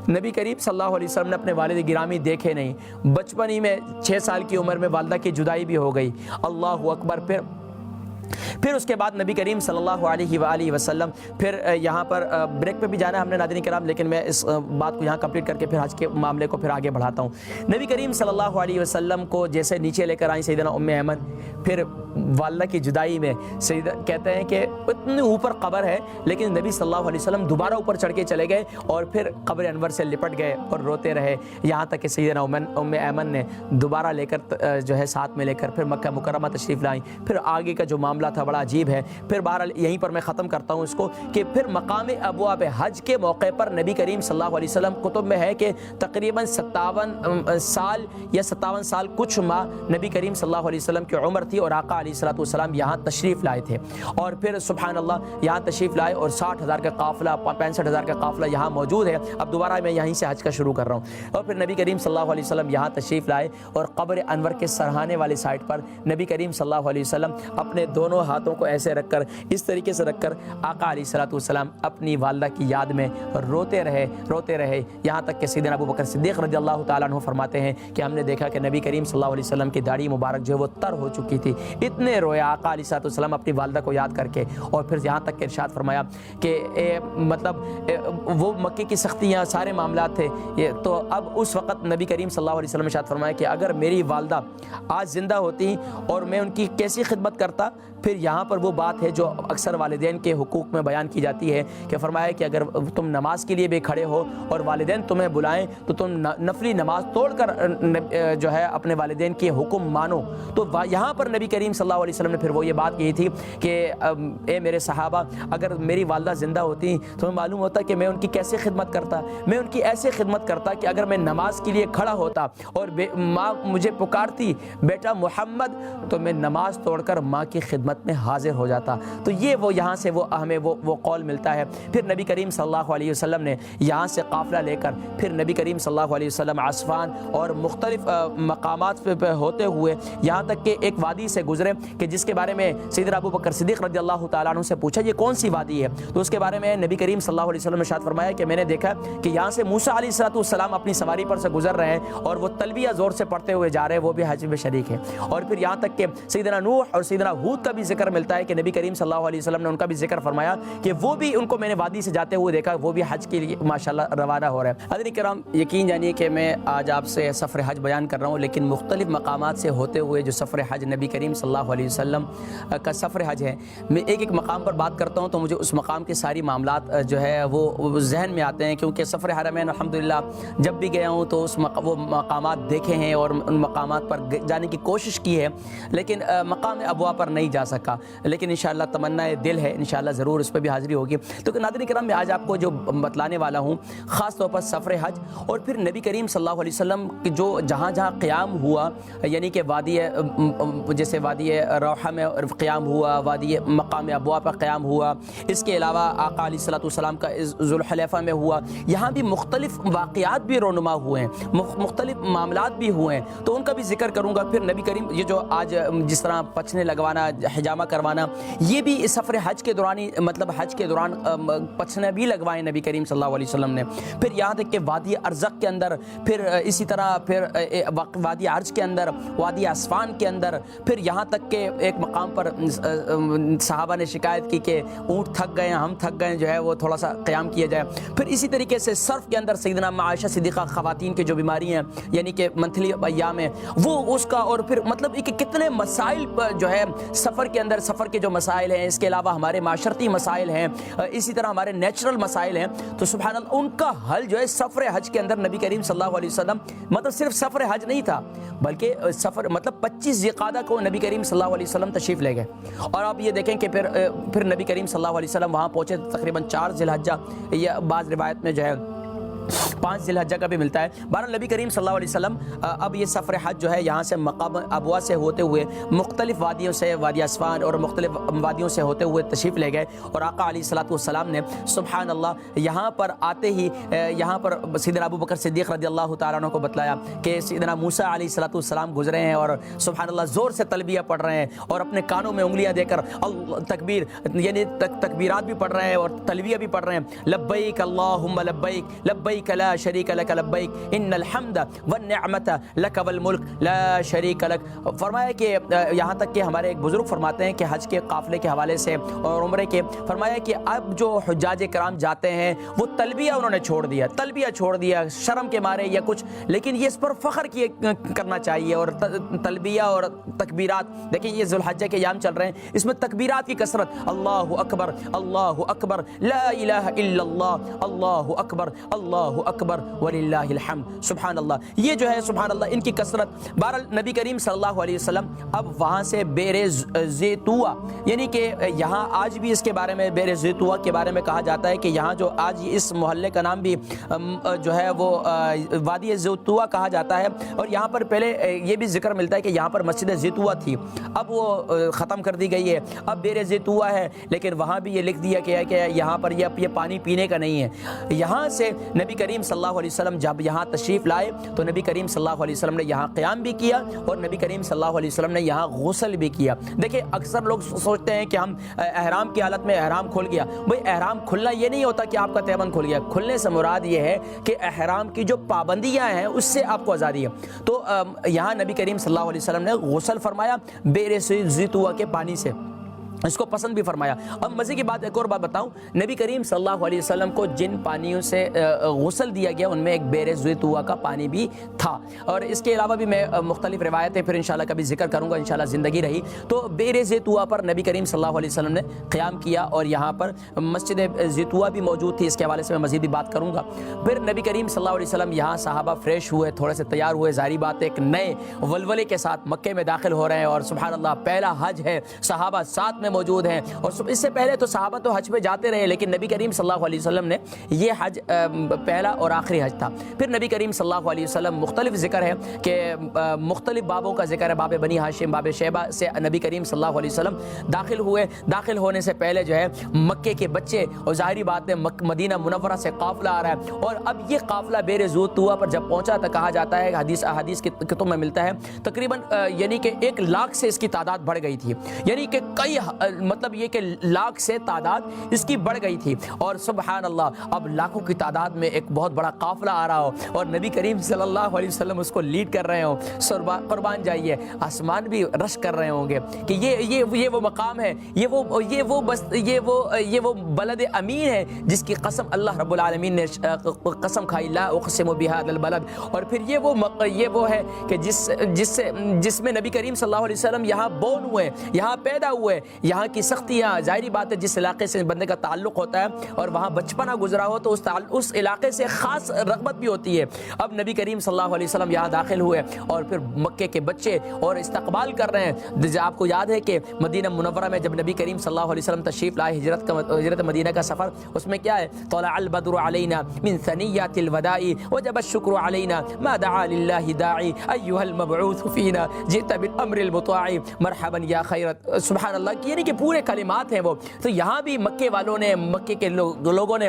نبی کریم صلی اللہ علیہ وسلم نے اپنے والد گرامی دیکھے نہیں، بچپن ہی میں 6 سال کی عمر میں والدہ کی جدائی بھی ہو گئی. اللہ اکبر. پھر اس کے بعد نبی کریم صلی اللہ علیہ وآلہ وسلم پھر یہاں پر بریک پہ بھی جانا ہے ہم نے ناظرین کرام، لیکن میں اس بات کو یہاں کمپلیٹ کر کے پھر حج کے معاملے کو پھر آگے بڑھاتا ہوں. نبی کریم صلی اللہ علیہ وسلم کو جیسے نیچے لے کر آئیں سیدنا ام ایمن، پھر والدہ کی جدائی میں کہتے ہیں کہ اتنے اوپر قبر ہے لیکن نبی صلی اللہ علیہ وسلم دوبارہ اوپر چڑھ کے چلے گئے اور پھر قبر انور سے لپٹ گئے اور روتے رہے، یہاں تک کہ سیدنا ام ایمن نے دوبارہ لے کر جو ہے ساتھ میں لے کر پھر مکہ مکرمہ تشریف لائیں۔ پھر آگے کا جو معاملہ تھا بڑا عجیب ہے۔ پھر بہرحال یہیں پر میں ختم کرتا ہوں اس کو کہ پھر مقام ابواب حج کے موقع پر نبی کریم صلی اللہ علیہ وسلم، کتب میں ہے کہ تقریباً 57 سال یا 57 سال کچھ ماہ نبی کریم صلی اللہ علیہ وسلم کی عمر تھی اور آقا علیہ الصلوۃ والسلام یہاں تشریف لائے تھے، اور پھر سبحان اللہ یہاں تشریف لائے اور 60,000 کا قافلہ 65,000 کا قافلہ یہاں موجود ہے۔ اب دوبارہ میں یہیں سے حج کا شروع کر رہا ہوں۔ اور پھر نبی کریم صلی اللہ علیہ وسلم یہاں تشریف لائے اور قبر انور کے سرہانے والے سائٹ پر نبی کریم صلی اللہ علیہ وسلم اپنے دونوں ہاتھوں کو ایسے رکھ کر، اس طریقے سے رکھ کر آقا علیہ الصلوۃ والسلام اپنی والدہ کی یاد میں روتے رہے، یہاں تک کہ سیدنا ابو بکر صدیق رضی اللہ تعالیٰ عنہ فرماتے ہیں کہ ہم نے دیکھا کہ نبی کریم صلی اللہ علیہ وسلم کی داڑھی مبارک جو ہے وہ تر ہو چکی تھی، اتنے رویا آقا علیہ الصلوۃ والسلام اپنی والدہ کو یاد کر کے۔ اور پھر یہاں تک کہ ارشاد فرمایا کہ وہ مکے کی سختیاں سارے معاملات تھے، تو اب اس وقت نبی کریم صلی اللہ علیہ وسلم نے ارشاد فرمایا کہ اگر میری والدہ آج زندہ ہوتی اور میں ان کی کیسی خدمت کرتا۔ پھر یہاں پر وہ بات ہے جو اکثر والدین کے حقوق میں بیان کی جاتی ہے کہ فرمایا کہ اگر تم نماز کے لیے بھی کھڑے ہو اور والدین تمہیں بلائیں تو تم نفلی نماز توڑ کر جو ہے اپنے والدین کے حکم مانو۔ تو یہاں پر نبی کریم صلی اللہ علیہ وسلم نے پھر وہ یہ بات کہی تھی کہ اے میرے صحابہ، اگر میری والدہ زندہ ہوتی تو میں معلوم ہوتا کہ میں ان کی کیسے خدمت کرتا، میں ان کی ایسے خدمت کرتا کہ اگر میں نماز کے لیے کھڑا ہوتا اور ماں مجھے پکارتی بیٹا محمد، تو میں نماز توڑ کر ماں کی خدمت میں حاضر ہو جاتا۔ تو یہ وہ یہاں سے وہ ہمیں وہ قول ملتا ہے۔ پھر نبی کریم صلی اللہ علیہ وسلم نے یہاں سے قافلہ لے کر پھر نبی کریم صلی اللہ علیہ وسلم عصفان اور مختلف مقامات پہ ہوتے ہوئے یہاں تک کہ ایک وادی سے گزرے کہ جس کے بارے میں سیدنا ابو بکر صدیق رضی اللہ تعالیٰ عنہ سے پوچھا یہ کون سی وادی ہے، تو اس کے بارے میں نبی کریم صلی اللہ علیہ وسلم نے ارشاد فرمایا کہ میں نے دیکھا کہ یہاں سے موسیٰ علیہ الصلوۃ والسلام اپنی سواری پر سے گزر رہے ہیں اور وہ تلبیہ زور سے پڑھتے ہوئے جا رہے ہیں، وہ بھی حج میں شریک ہیں۔ اور پھر یہاں تک کہ سیدنا نوح اور سیدنا ہود کا بھی ذکر ملتا ہے کہ نبی کریم صلی اللہ علیہ وسلم نے ان کا بھی ذکر فرمایا کہ وہ بھی ان کو میں نے وادی سے جاتے ہوئے دیکھا، وہ بھی حج کے لیے ماشاءاللہ روانہ ہو رہے ہیں۔ حضرات کرام، یقین جانیے کہ میں آج آپ سے سفر حج بیان کر رہا ہوں، لیکن مختلف مقامات سے ہوتے ہوئے جو سفر حج نبی کریم صلی اللہ علیہ وسلم کا سفر حج ہے، میں ایک مقام پر بات کرتا ہوں تو مجھے اس مقام کے ساری معاملات جو ہے وہ ذہن میں آتے ہیں، کیونکہ سفر حرمین الحمدللہ جب بھی گیا ہوں تو وہ مقامات دیکھے ہیں اور ان مقامات پر جانے کی کوشش کی ہے، لیکن مقام ابوا پر نہیں جا سکا، لیکن انشاءاللہ تمنا دل ہے، انشاءاللہ ضرور اس پہ بھی حاضری ہوگی۔ تو ناظرین کرام، میں آج آپ کو جو بتلانے والا ہوں خاص طور پر سفر حج اور پھر نبی کریم صلی اللہ علیہ وسلم جو جہاں جہاں قیام ہوا، یعنی کہ جیسے وادی روحہ میں قیام ہوا، وادی مقام ابوا پر قیام ہوا، اس کے علاوہ آقا علیہ الصلوۃ والسلام کا ذوالحلیفہ میں ہوا، یہاں بھی مختلف واقعات بھی رونما ہوئے ہیں، مختلف معاملات بھی ہوئے ہیں، تو ان کا بھی ذکر کروں گا۔ پھر نبی کریم یہ جو آج جس طرح پچھنے لگوانا، حجامہ کروانا، یہ بھی سفر حج کے دوران مطلب حج کے دوران پچھنے بھی لگوائے نبی کریم صلی اللہ علیہ وسلم نے۔ پھر یہاں تک کہ وادی ارزق کے اندر، پھر اسی طرح پھر وادی عرج کے اندر، وادی عصفان کے اندر، پھر یہاں تک کہ ایک مقام پر صحابہ نے شکایت کی کہ اونٹ تھک گئے، ہم تھک گئے، جو ہے وہ تھوڑا سا قیام کیا جائے۔ پھر اسی طریقے سے صرف کے اندر سیدنا عائشہ صدیقہ خواتین کی جو بیماری ہیں، یعنی کہ منتھلی ایام ہے، وہ اس کا، اور پھر مطلب کہ کتنے مسائل جو ہے سفر کے اندر، سفر کے جو مسائل ہیں، اس کے علاوہ ہمارے معاشرتی مسائل ہیں، اسی طرح ہمارے نیچرل مسائل ہیں، تو سبحان اللہ ان کا حل جو ہے سفر حج کے اندر نبی کریم صلی اللہ علیہ وسلم، مطلب صرف سفر حج نہیں تھا بلکہ سفر مطلب 25 ذی القعدہ کو نبی کریم صلی اللہ علیہ وسلم تشریف لے گئے، اور آپ یہ دیکھیں کہ پھر نبی کریم صلی اللہ علیہ وسلم وہاں پہنچے تقریباً 4 ذی الحجہ، یا بعض روایت میں جو ہے 5 ذی الحجہ کا بھی ملتا ہے۔ بہرحال نبی کریم صلی اللہ علیہ وسلم اب یہ سفر حج جو ہے یہاں سے مقام ابوا سے ہوتے ہوئے مختلف وادیوں سے، وادی عصفان اور مختلف وادیوں سے ہوتے ہوئے تشریف لے گئے، اور آقا علیہ الصلوۃ والسلام نے سبحان اللہ یہاں پر آتے ہی یہاں پر سیدنا ابو بکر صدیق رضی اللہ تعالیٰ عنہ کو بتلایا کہ سیدنا موسیٰ علیہ الصلوۃ والسلام گزرے ہیں اور سبحان اللہ زور سے تلبیہ پڑھ رہے ہیں اور اپنے کانوں میں انگلیاں دے کر تکبیر یعنی تکبیرات بھی پڑھ رہے ہیں اور تلبیہ بھی پڑھ رہے ہیں، لبیک اللہم لبیک لبیک لبیک لا شریک لک لبیک ان الحمد والنعمت لک والملک لا شریک لک. فرمایا کہ یہاں تک کہ ہمارے ایک بزرگ فرماتے ہیں کہ حج کے قافلے کے حوالے سے اور عمرے کے، فرمایا کہ اب جو حجاج کرام جاتے ہیں وہ تلبیہ انہوں نے چھوڑ دیا، تلبیہ چھوڑ دیا شرم کے مارے یا کچھ، لیکن یہ اس پر فخر کرنا چاہیے. اور تلبیہ اور تکبیرات، دیکھیں یہ ذوالحجہ کے ایام چل رہے ہیں، اس میں تکبیرات کی کثرت، اللہ اکبر اللہ اکبر لا الہ الا اللہ اللہ اکبر وللہ الحمد سبحان اللہ، یہ جو ہے سبحان اللہ ان کی کثرت. بہرحال نبی کریم صلی اللہ علیہ وسلم اب وہاں سے بیر زیتوا، یعنی کہ یہاں آج بھی اس کے بارے میں بیر زیتوا کے بارے میں کہا جاتا ہے کہ یہاں جو آج اس محلے کا نام بھی جو ہے وہ وادی زیتوا کہا جاتا ہے. اور یہاں پر پہلے یہ بھی ذکر ملتا ہے کہ یہاں پر مسجد زیتوا تھی، اب وہ ختم کر دی گئی ہے، اب بیر زیتوا ہے، لیکن وہاں بھی یہ لکھ دیا گیا ہے کہ یہاں پر یہ پانی پینے کا نہیں ہے. یہاں سے نبی کریم صلی اللہ علیہ وسلم جب یہاں تشریف لائے تو نبی کریم صلی اللہ علیہ وسلم نے یہاں قیام بھی کیا اور نبی کریم صلی اللہ علیہ وسلم نے یہاں غسل بھی کیا. دیکھیں اکثر لوگ سوچتے ہیں کہ ہم احرام کی حالت میں احرام کھل گیا، بھئی احرام کھلنا یہ نہیں ہوتا کہ آپ کا تیبند کھل گیا، کھلنے سے مراد یہ ہے کہ احرام کی جو پابندیاں ہیں اس سے آپ کو آزادی ہے. تو یہاں نبی کریم صلی اللہ علیہ وسلم نے غسل فرمایا بیر زیتوا کے پانی سے، اس کو پسند بھی فرمایا. اب مزے کی بات ایک اور بات بتاؤں، نبی کریم صلی اللہ علیہ وسلم کو جن پانیوں سے غسل دیا گیا ان میں ایک بیر زیتوا کا پانی بھی تھا. اور اس کے علاوہ بھی میں مختلف روایتیں پھر انشاءاللہ کبھی ذکر کروں گا انشاءاللہ زندگی رہی. تو بیر زیتوا پر نبی کریم صلی اللہ علیہ وسلم نے قیام کیا اور یہاں پر مسجد زیتوا بھی موجود تھی، اس کے حوالے سے میں مزید بھی بات کروں گا. پھر نبی کریم صلی اللہ علیہ وسلم یہاں صحابہ فریش ہوئے، تھوڑے سے تیار ہوئے، ظاہری بات ہے ایک نئے ولولے کے ساتھ مکے میں داخل ہو رہے ہیں اور سبحان اللہ پہلا حج ہے، صحابہ ساتھ میں موجود ہیں. اور اس سے پہلے تو صحابہ تو حج پہ جاتے رہے، لیکن نبی کریم صلی اللہ علیہ وسلم نے یہ حج پہلا اور آخری حج تھا. پھر نبی کریم صلی اللہ علیہ وسلم مختلف ذکر ہے کہ مختلف بابوں کا ذکر ہے، باب بنی ہاشم، باب شیبہ سے نبی کریم صلی اللہ علیہ وسلم داخل ہوئے. داخل ہونے سے پہلے جو ہے مکے کے بچے، اور ظاہری بات ہے مدینہ منورہ سے قافلہ آ رہا ہے، اور اب یہ قافلہ بیر زیتوا پر جب پہنچا تو کہا جاتا ہے حدیث کی کتب میں ملتا ہے تقریباً یعنی کہ 1 لاکھ سے اس کی تعداد بڑھ گئی تھی، یعنی کہ کئی مطلب یہ کہ لاکھ سے تعداد اس کی بڑھ گئی تھی. اور سبحان اللہ اب لاکھوں کی تعداد میں ایک بہت بڑا قافلہ آ رہا ہو اور نبی کریم صلی اللہ علیہ وسلم اس کو لیڈ کر رہے ہوں، قربان جائیے آسمان بھی رش کر رہے ہوں گے کہ یہ وہ مقام ہے، یہ وہ بلد امین ہے جس کی قسم اللہ رب العالمین نے قسم کھائی، لا اقسم بہذا البلد. اور پھر یہ وہ ہے کہ جس میں نبی کریم صلی اللہ علیہ وسلم یہاں بورن ہوئے، یہاں پیدا ہوئے، یہاں کی سختیاں، ظاہری بات ہے جس علاقے سے بندے کا تعلق ہوتا ہے اور وہاں بچپنا گزرا ہو تو اس علاقے سے خاص رغبت بھی ہوتی ہے. اب نبی کریم صلی اللہ علیہ وسلم یہاں داخل ہوئے اور پھر مکے کے بچے اور استقبال کر رہے ہیں. آپ کو یاد ہے کہ مدینہ منورہ میں جب نبی کریم صلی اللہ علیہ وسلم تشریف لائے، ہجرت مدینہ کا سفر، اس میں کیا ہے، طلع البدر علینا من ثنیات الوداع وجب الشکر علینا ما دعا للہ داعی ایها المبعوث فینا جئت بالامر المطاع مرحبا یا خیرت. سبحان اللہ، یعنی کہ پورے کلمات ہیں وہ. تو یہاں بھی مکے والوں نے، مکے کے لوگوں نے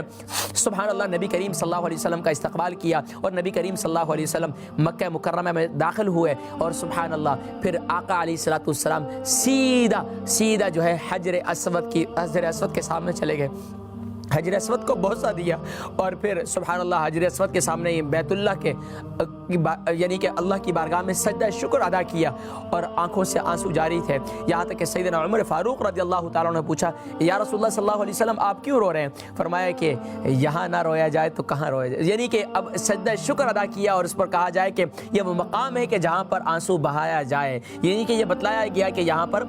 سبحان اللہ نبی کریم صلی اللہ علیہ وسلم کا استقبال کیا اور نبی کریم صلی اللہ علیہ وسلم مکہ مکرمہ میں داخل ہوئے. اور سبحان اللہ پھر آقا علیہ الصلوۃ والسلام سیدھا جو ہے حجر اسود کے سامنے چلے گئے، حجر اسود کو بوسہ دیا اور پھر سبحان اللہ حجر اسود کے سامنے بیت اللہ کے یعنی کہ اللہ کی بارگاہ میں سجدہ شکر ادا کیا اور آنکھوں سے آنسو جاری تھے. یہاں تک کہ سیدنا عمر فاروق رضی اللہ تعالیٰ نے پوچھا یا رسول اللہ صلی اللہ علیہ وسلم آپ کیوں رو رہے ہیں؟ فرمایا کہ یہاں نہ رویا جائے تو کہاں رویا جائے، یعنی کہ اب سجدہ شکر ادا کیا اور اس پر کہا جائے کہ یہ وہ مقام ہے کہ جہاں پر آنسو بہایا جائے، یعنی کہ یہ بتلایا گیا کہ یہاں پر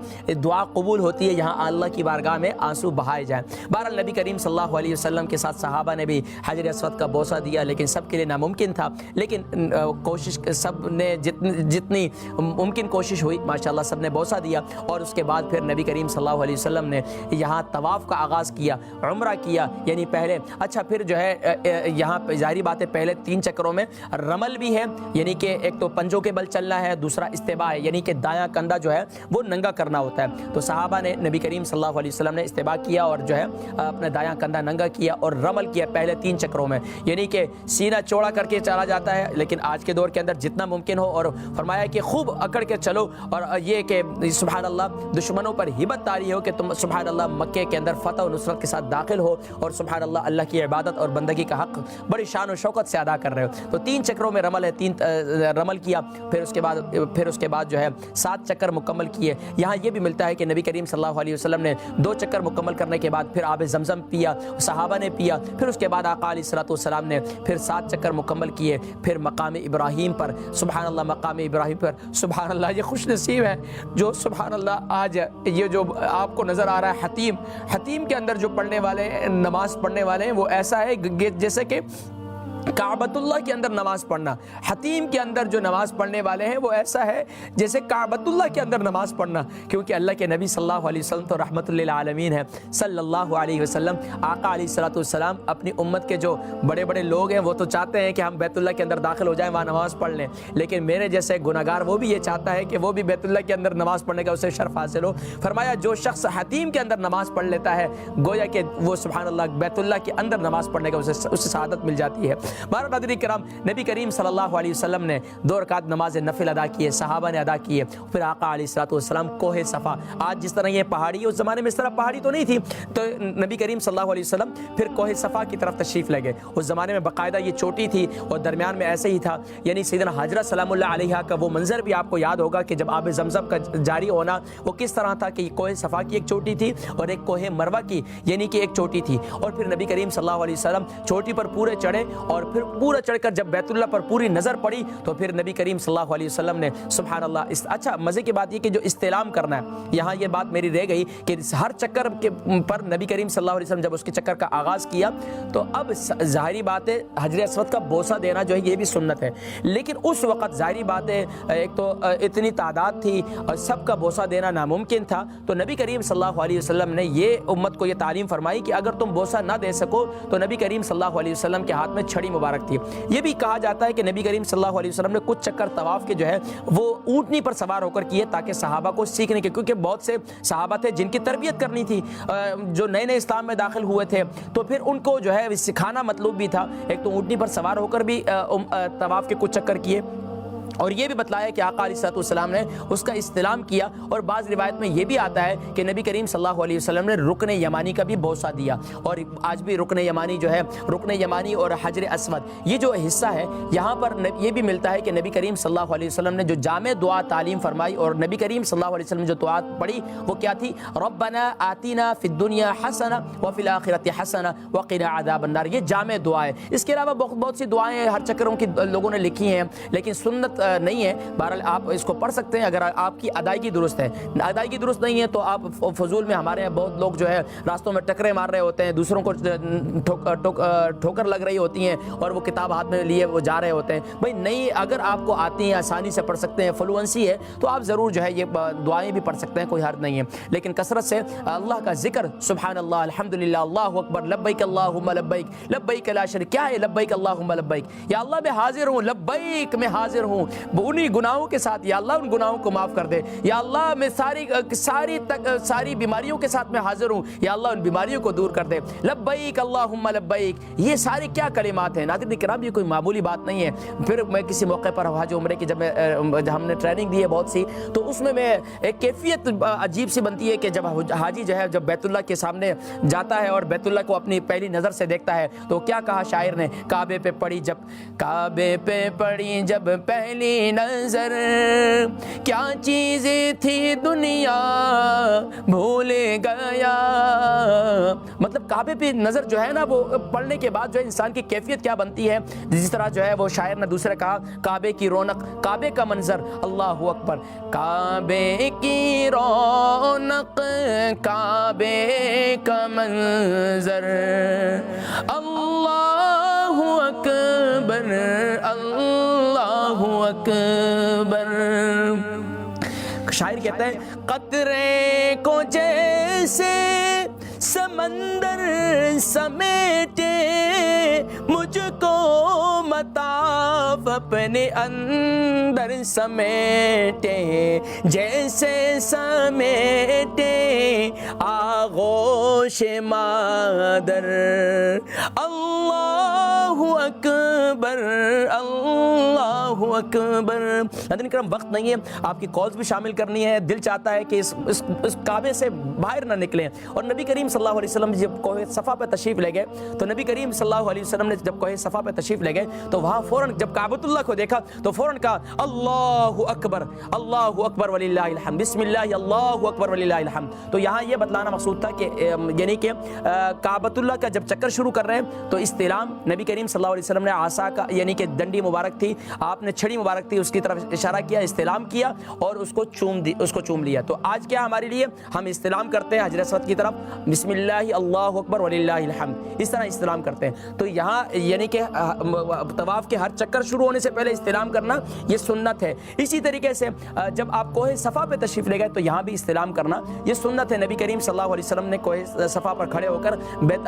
دعا قبول ہوتی ہے، یہاں اللہ کی بارگاہ میں آنسو بہائے جائیں. بہرحال نبی کریم صلی اللہ علیہ وسلم کے ساتھ صحابہ نے بھی حجر اسود کا بوسہ دیا، لیکن سب کے لیے ناممکن تھا، لیکن کوشش سب نے جتنی ممکن کوشش ہوئی ماشاءاللہ سب نے بوسہ دیا. اور اس کے بعد پھر نبی کریم صلی اللہ علیہ وسلم نے یہاں طواف کا آغاز کیا، عمرہ کیا، یعنی پہلے اچھا پھر جو ہے یہاں ظاہری بات ہے پہلے 3 چکروں میں رمل بھی ہے، یعنی کہ ایک تو پنجوں کے بل چلنا ہے، دوسرا استباء ہے یعنی کہ دایاں کندھا جو ہے وہ ننگا کرنا ہوتا ہے. تو صحابہ نے نبی کریم صلی اللہ علیہ وسلم نے استباء کیا اور جو ہے اپنا دایاں کندھا ننگا کیا اور رمل کیا پہلے 3 چکروں میں، یعنی کہ سینہ چوڑا کر کے چلا جاتا ہے، لیکن آج کے دور کے اندر جتنا ممکن ہو، اور فرمایا کہ خوب اکڑ کے چلو، اور یہ کہ سبحان اللہ دشمنوں پر ہمت طاری ہو کہ تم سبحان اللہ مکے کے اندر فتح و نصرت کے ساتھ داخل ہو، اور سبحان اللہ اللہ کی عبادت اور بندگی کا حق بڑی شان و شوکت سے ادا کر رہے ہو۔ تو 3 چکروں میں رمل ہے، 3 رمل کیا، پھر اس کے بعد جو ہے 7 چکر مکمل کیے۔ یہاں یہ بھی ملتا ہے کہ نبی کریم صلی اللہ علیہ وسلم نے 2 چکر مکمل کرنے کے بعد پھر آب زمزم پیا، صحابہ نے پیا، پھر اس کے بعد آقا علیہ الصلوۃ والسلام نے پھر 7 چکر مکمل کیے، پھر مقام ابراہیم پر سبحان اللہ، مقام ابراہیم پر سبحان اللہ، یہ خوش نصیب ہے جو سبحان اللہ آج یہ جو آپ کو نظر آ رہا ہے حتیم کے اندر جو پڑھنے والے نماز پڑھنے والے ہیں، وہ ایسا ہے جیسے کہ کعبۃ اللہ کے اندر نماز پڑھنا، حتیم کے اندر جو نماز پڑھنے والے ہیں وہ ایسا ہے جیسے کعبۃ اللہ کے اندر نماز پڑھنا، کیونکہ اللہ کے نبی صلی اللہ علیہ وسلم تو رحمت للعالمین ہے صلی اللہ علیہ وسلم۔ آقا علیہ الصلوۃ والسلام اپنی امت کے جو بڑے بڑے لوگ ہیں وہ تو چاہتے ہیں کہ ہم بیت اللہ کے اندر داخل ہو جائیں، وہاں نماز پڑھ لیں، لیکن میرے جیسے گناہگار وہ بھی یہ چاہتا ہے کہ وہ بھی بیت اللہ کے اندر نماز پڑھنے کا اسے شرف حاصل ہو۔ فرمایا جو شخص حتیم کے اندر نماز پڑھ لیتا ہے گویا کہ وہ سبحان اللہ بیت اللہ کے اندر نماز پڑھنے کا اسے سعادت مل جاتی ہے۔ ناظرین کرام، نبی کریم صلی اللہ علیہ وسلم نے 2 رکعت نماز نفل ادا کیے، صحابہ نے ادا کیے، پھر آقا علیہ الصلوۃ والسلام کوہ صفا، آج جس طرح یہ پہاڑی ہے اس زمانے میں اس طرح پہاڑی تو نہیں تھی، تو نبی کریم صلی اللہ علیہ وسلم پھر کوہ صفا کی طرف تشریف لے گئے۔ اس زمانے میں باقاعدہ یہ چوٹی تھی اور درمیان میں ایسے ہی تھا، یعنی سیدنا حاجرہ سلام اللہ علیہا کا وہ منظر بھی آپ کو یاد ہوگا کہ جب آب زمزم کا جاری ہونا وہ کس طرح تھا کہ کوہ صفا کی ایک چوٹی تھی اور ایک کوہ مروہ کی یعنی کہ ایک چوٹی تھی، اور پھر نبی کریم صلی اللہ علیہ وسلم چوٹی پر پورے چڑھے، اور پھر پورا چڑھ کر جب بیت اللہ پر پوری نظر پڑی تو پھر نبی کریم صلی اللہ علیہ وسلم نے سبحان اللہ اچھا مزے کی بات یہ کہ جو استعلام کرنا ہے، یہاں یہ بات میری رہ گئی کہ ہر چکر کے پر نبی کریم صلی اللہ علیہ وسلم جب اس کے چکر کا آغاز کیا تو اب ظاہری بات ہے حجر اسود کا بوسہ دینا جو ہے یہ بھی سنت ہے، لیکن اس وقت ظاہری بات ہے ایک تو اتنی تعداد تھی اور سب کا بوسہ دینا ناممکن تھا، تو نبی کریم صلی اللہ علیہ وسلم نے یہ امت کو یہ تعلیم فرمائی کہ اگر تم بوسہ نہ دے سکو تو نبی کریم صلی اللہ علیہ وسلم کے ہاتھ میں چھڑی مبارک تھی۔ یہ بھی کہا جاتا ہے کہ نبی کریم صلی اللہ علیہ وسلم نے کچھ چکر طواف کے جو ہے وہ اونٹنی پر سوار ہو کر کیے تاکہ صحابہ کو سیکھنے کے، کیونکہ بہت سے صحابہ تھے جن کی تربیت کرنی تھی، جو نئے نئے اسلام میں داخل ہوئے تھے، تو پھر ان کو جو ہے سکھانا مطلوب بھی تھا، ایک تو اونٹنی پر سوار ہو کر بھی طواف کے کچھ چکر کیے، اور یہ بھی بتلایا کہ آقا علیہ الصلوۃ والسلام نے اس کا استلام کیا، اور بعض روایت میں یہ بھی آتا ہے کہ نبی کریم صلی اللہ علیہ وسلم نے رکن یمانی کا بھی بوسہ دیا، اور آج بھی رکن یمانی جو ہے رکن یمانی اور حجر اسود یہ جو حصہ ہے یہاں پر یہ بھی ملتا ہے کہ نبی کریم صلی اللہ علیہ وسلم نے جو جامع دعا تعلیم فرمائی، اور نبی کریم صلی اللہ علیہ وسلم جو دعا پڑھی وہ کیا تھی؟ ربنا آتینا فی الدنیا حسنہ وفی الآخرۃ حسنہ وقنا عذاب النار، یہ جامع دعا ہے۔ اس کے علاوہ بہت سی دعائیں ہر چکروں کی لوگوں نے لکھی ہیں لیکن سنت نہیں ہے، بہرحال آپ اس کو پڑھ سکتے ہیں اگر آپ کی ادائیگی درست ہے، ادائیگی درست نہیں ہے تو آپ فضول میں، ہمارے یہاں بہت لوگ جو ہے راستوں میں ٹکرے مار رہے ہوتے ہیں، دوسروں کو ٹھوکر لگ رہی ہوتی ہیں اور وہ کتاب ہاتھ میں لیے وہ جا رہے ہوتے ہیں، بھائی نہیں، اگر آپ کو آتی ہیں آسانی سے پڑھ سکتے ہیں، فلوئنسی ہے تو آپ ضرور جو ہے یہ دعائیں بھی پڑھ سکتے ہیں، کوئی حرج نہیں ہے، لیکن کثرت سے اللہ کا ذکر، سبحان اللہ، الحمدللہ، اللہ اکبر، لبیک اللہم لبیک، لبیک لا شریک، کیا ہے لبیک اللہم لبیک؟ یا اللہ میں حاضر ہوں، لبیک میں حاضر ہوں انہی گناہوں کے ساتھ، یا اللہ ان گناہوں کو معاف کر دے، یا اللہ میں ساری بیماریوں کے ساتھ میں حاضر ہوں، یا اللہ ان بیماریوں کو دور کر دے، لبیک اللہم لبیک۔ یہ ساری کیا کلمات ہیں ناظرین کرام، یہ کوئی معمولی بات نہیں ہے۔ پھر میں کسی موقع پر حج عمرے کی جب ہم نے ٹریننگ دی ہے بہت سی، تو اس میں ایک کیفیت عجیب سی بنتی ہے کہ جب حاجی جو ہے جب بیت اللہ کے سامنے جاتا ہے اور بیت اللہ کو اپنی پہلی نظر سے دیکھتا ہے تو کیا کہا شاعر نے؟ کعبے پہ پڑی جب پہلی نظر، کیا چیزیں تھی دنیا بھول گیا۔ مطلب کعبے پہ نظر جو ہے نا وہ پڑھنے کے بعد جو ہے انسان کی کیفیت کیا بنتی ہے، جس طرح جو ہے وہ شاعر نے دوسرے کہا کعبے کی رونق، کعبے کا منظر، اللہ اکبر، کعبے کی رونق، کعبے کا منظر، اللہ اکبر، اللہ اکبر۔ شاعر کہتا ہے قطرے کو جیسے سمندر سمیٹے مجھ کو مطاف اپنے اندر سمیٹے جیسے سمیٹے آغوش مادر۔ اللہ اکبر اللہ اکبر۔ ناظرین کرام وقت نہیں ہے، آپ کی کالز بھی شامل کرنی ہے، دل چاہتا ہے کہ اس کعبے سے باہر نہ نکلیں۔ اور نبی کریم صلی اللہ علیہ وسلم جب کوہ صفا پہ تشریف لے گئے تو نبی کریم صلی اللہ علیہ وسلم نے جب کوہ صفا پہ تشریف لے گئے تو وہاں فوراً جب کعبۃ اللہ کو دیکھا تو فوراً کہا اللہ اکبر وللہ الحمد، بسم اللہ اللہ اکبر وللہ الحمد۔ تو یہاں یہ بتلانا مقصود تھا کہ یعنی کہ کعبۃ اللہ کا جب چکر شروع کر رہے ہیں تو استلام نبی کریم صلی اللہ علیہ وسلم نے عصا کا یعنی کہ ڈنڈی مبارک تھی، آپ نے چھڑی مبارک تھی، اس کی طرف اشارہ کیا، استلام کیا اور اس کو چوم لیا۔ تو آج کیا ہمارے لیے ہم استلام کرتے ہیں حجر اسود کی طرف، بسم اللہ اللہ اکبر وللہ الحمد، اس طرح استلام کرتے ہیں۔ تو یہاں یعنی کہ طواف کے ہر چکر شروع ہونے سے پہلے استلام کرنا یہ سنت ہے۔ اسی طریقے سے جب آپ کوہ صفا پہ تشریف لے گئے تو یہاں بھی استلام کرنا یہ سنت ہے۔ نبی کریم صلی اللہ علیہ وسلم نے کوہ صفا پر کھڑے ہو کر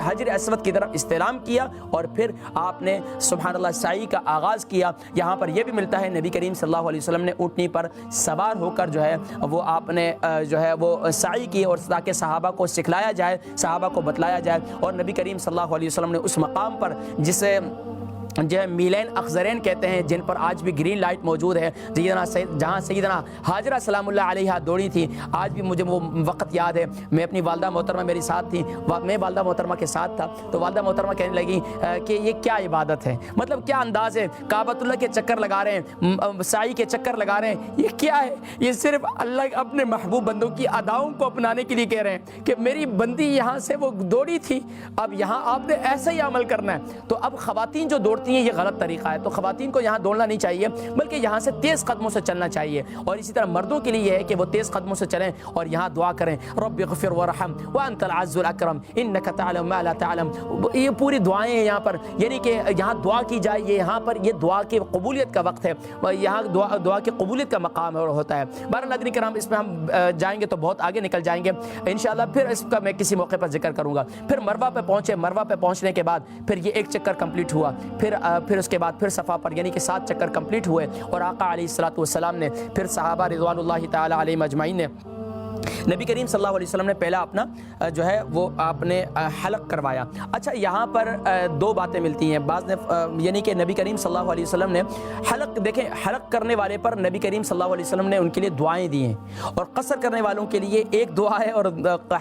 حجر اسود کی طرف استلام کیا اور پھر آپ نے سبحان اللہ سعی کا آغاز کیا۔ یہاں پر یہ بھی ملتا ہے نبی کریم صلی اللہ علیہ وسلم نے اونٹنی پر سوار ہو کر جو ہے وہ آپ نے جو ہے وہ سعی کی اور تاکہ صحابہ کو سکھلایا جائے، صحابہ کو بتلایا جائے۔ اور نبی کریم صلی اللہ علیہ وسلم نے اس مقام پر جسے جو ہے میلین اخضرین کہتے ہیں، جن پر آج بھی گرین لائٹ موجود ہے، جہاں سیدنا حاجرہ سلام اللہ علیہا دوڑی تھی، آج بھی مجھے وہ وقت یاد ہے۔ میں اپنی والدہ محترمہ میری ساتھ تھی، میں والدہ محترمہ کے ساتھ تھا تو والدہ محترمہ کہنے لگی کہ یہ کیا عبادت ہے، مطلب کیا انداز ہے، کعبۃ اللہ کے چکر لگا رہے ہیں، سعی کے چکر لگا رہے ہیں، یہ کیا ہے؟ یہ صرف اللہ اپنے محبوب بندوں کی اداؤں کو اپنانے کے لیے کہہ رہے ہیں کہ میری بندی یہاں سے وہ دوڑی تھی، اب یہاں آپ نے ایسا ہی عمل کرنا ہے۔ تو اب خواتین جو دوڑتی ہیں یہ غلط طریقہ ہے، تو خواتین کو یہاں دوڑنا نہیں چاہیے بلکہ یہاں سے تیز قدموں سے چلنا چاہیے۔ اور اسی طرح مردوں کے لیے یہ ہے کہ وہ تیز قدموں سے چلیں اور یہاں دعا کریں، رب اغفر ورحم وانت العز الاکرم انک تعلم ما لا تعلم۔ یہ پوری دعائیں ہیں یہاں پر، یعنی کہ یہاں دعا کی جائے، یہ یہاں پر یہ دعا کی قبولیت کا وقت ہے، یہاں دعا کی قبولیت کا مقام ہوتا ہے۔ بہرحال ناظرین کرام اس میں ہم جائیں گے تو بہت آگے نکل جائیں گے انشاءاللہ، پھر اس کا میں کسی موقع پر ذکر کروں گا۔ پھر مروہ پہ پہنچے، مروہ پہ پہنچنے کے بعد پھر یہ ایک چکر کمپلیٹ ہوا، پھر اس کے بعد پھر صفا پر یعنی کہ 7 چکر کمپلیٹ ہوئے اور آقا علیہ الصلوۃ والسلام نے پھر صحابہ رضوان اللہ تعالی علیہم اجمعین نے نبی کریم صلی اللہ علیہ وسلم نے پہلا اپنا جو ہے وہ آپ نے حلق کروایا۔ اچھا یہاں پر دو باتیں ملتی ہیں، بعض نے یعنی کہ نبی کریم صلی اللہ علیہ وسلم نے حلق، دیکھیں حلق کرنے والے پر نبی کریم صلی اللہ علیہ وسلم نے ان کے لیے دعائیں دی ہیں، اور قصر کرنے والوں کے لیے ایک دعا ہے اور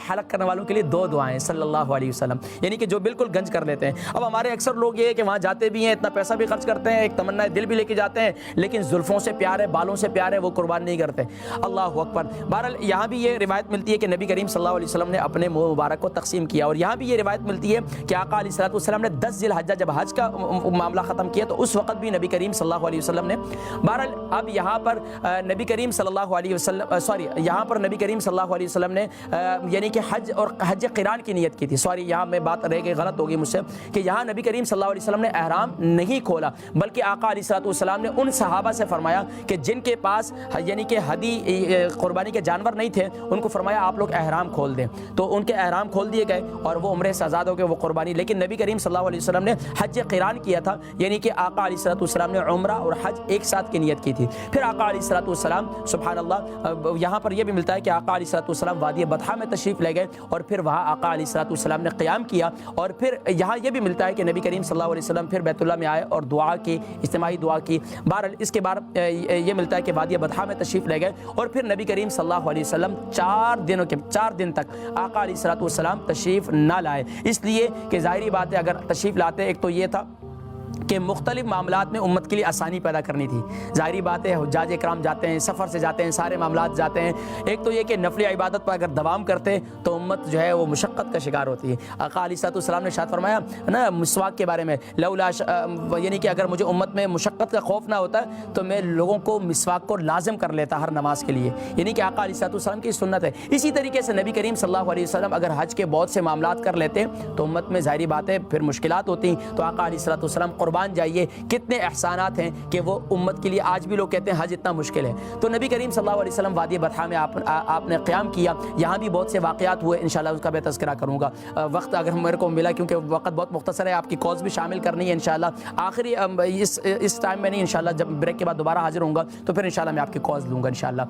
حلق کرنے والوں کے لیے 2 دعائیں صلی اللہ علیہ وسلم، یعنی کہ جو بالکل گنج کر لیتے ہیں۔ اب ہمارے اکثر لوگ یہ ہے کہ وہاں جاتے بھی ہیں، اتنا پیسہ بھی خرچ کرتے ہیں، ایک تمنا دل بھی لے کے جاتے ہیں، لیکن زلفوں سے پیار ہے، بالوں سے پیار ہے، وہ قربان نہیں کرتے۔ اللہ اکبر۔ بہرحال یہاں بھی یہ روایت ملتی ہے کہ نبی کریم صلی اللہ علیہ وسلم نے اپنے منہ مبارک کو تقسیم کیا، اور یہاں بھی یہ روایت ملتی ہے کہ آقا علیہ الصلوۃ والسلام نے 10 ذی الحجہ جب حج کا معاملہ ختم کیا تو اس وقت بھی نبی کریم صلی اللہ علیہ وسلم نے بہرحال اب یہاں پر نبی کریم صلی اللہ علیہ وسلم یہاں پر نبی کریم صلی اللہ علیہ وسلم نے یعنی کہ حج اور حج قران کی نیت کی تھی، یہاں میں بات رہ گئی، غلط ہوگی مجھ سے، کہ یہاں نبی کریم صلی اللہ علیہ وسلم نے احرام نہیں کھولا، بلکہ آقا علیہ الصلوۃ والسلام نے ان صحابہ سے فرمایا کہ جن کے پاس یعنی کہ ہدی قربانی کے جانور نہیں تھے ان کو فرمایا آپ لوگ احرام کھول دیں، تو ان کے احرام کھول دیے گئے اور وہ عمرے سے آزاد ہو گئے، وہ قربانی۔ لیکن نبی کریم صلی اللہ علیہ وسلم نے حج قران کیا تھا، یعنی کہ آقا علیہ الصلوۃ والسلام نے عمرہ اور حج ایک ساتھ کی نیت کی تھی۔ پھر آقا علیہ الصلوۃ والسلام سبحان اللہ یہاں پر یہ بھی ملتا ہے کہ آقا علیہ الصلوۃ والسلام وادی بطحا میں تشریف لے گئے اور پھر وہاں آقا علیہ الصلوۃ والسلام نے قیام کیا، اور پھر یہاں یہ بھی ملتا ہے کہ نبی کریم صلی اللہ علیہ وسلم پھر بیت اللہ میں آئے اور دعا کی، اجتماعی دعا کی۔ بہرحال اس کے بعد یہ ملتا ہے کہ وادی بطحا میں تشریف لے گئے اور پھر نبی کریم صلی اللہ علیہ وسلم 4 دن تک آقا علیہ الصلوۃ والسلام تشریف نہ لائے، اس لیے کہ ظاہری بات ہے اگر تشریف لاتے ایک تو یہ تھا کہ مختلف معاملات میں امت کے لیے آسانی پیدا کرنی تھی، ظاہری بات ہے حجاج اکرام جاتے ہیں، سفر سے جاتے ہیں، سارے معاملات جاتے ہیں، ایک تو یہ کہ نفلی عبادت پر اگر دوام کرتے تو امت جو ہے وہ مشقت کا شکار ہوتی ہے۔ آقا علیہ الصلوۃ والسلام نے ارشاد فرمایا نا مسواک کے بارے میں، لولا یعنی کہ اگر مجھے امت میں مشقت کا خوف نہ ہوتا تو میں لوگوں کو مسواک کو لازم کر لیتا ہر نماز کے لیے، یعنی کہ آقا علیہ الصلوۃ والسلام کی سنت ہے۔ اسی طریقے سے نبی کریم صلی اللہ علیہ وسلم اگر حج کے بہت سے معاملات کر لیتے تو امت میں ظاہری بات ہے پھر مشکلات ہوتی، تو آقا علیہ الصلوۃ والسلام قربانی قربان جائیے کتنے احسانات ہیں کہ وہ امت کے لیے آج بھی لوگ کہتے ہیں حج اتنا مشکل ہے. تو نبی کریم صلی اللہ علیہ وسلم وادی بطحا میں آپ نے قیام کیا. یہاں بھی بہت سے واقعات ہوئے, انشاءاللہ اس کا میں تذکرہ کروں گا وقت اگر میرے کو ملا, کیونکہ وقت بہت مختصر ہے. آپ کی کالز بھی شامل کرنی ہے انشاءاللہ. آخری اس ٹائم میں نہیں, انشاءاللہ جب بریک کے بعد دوبارہ حاضر ہوں گا تو پھر انشاءاللہ میں آپ کی کالز لوں گا انشاءاللہ.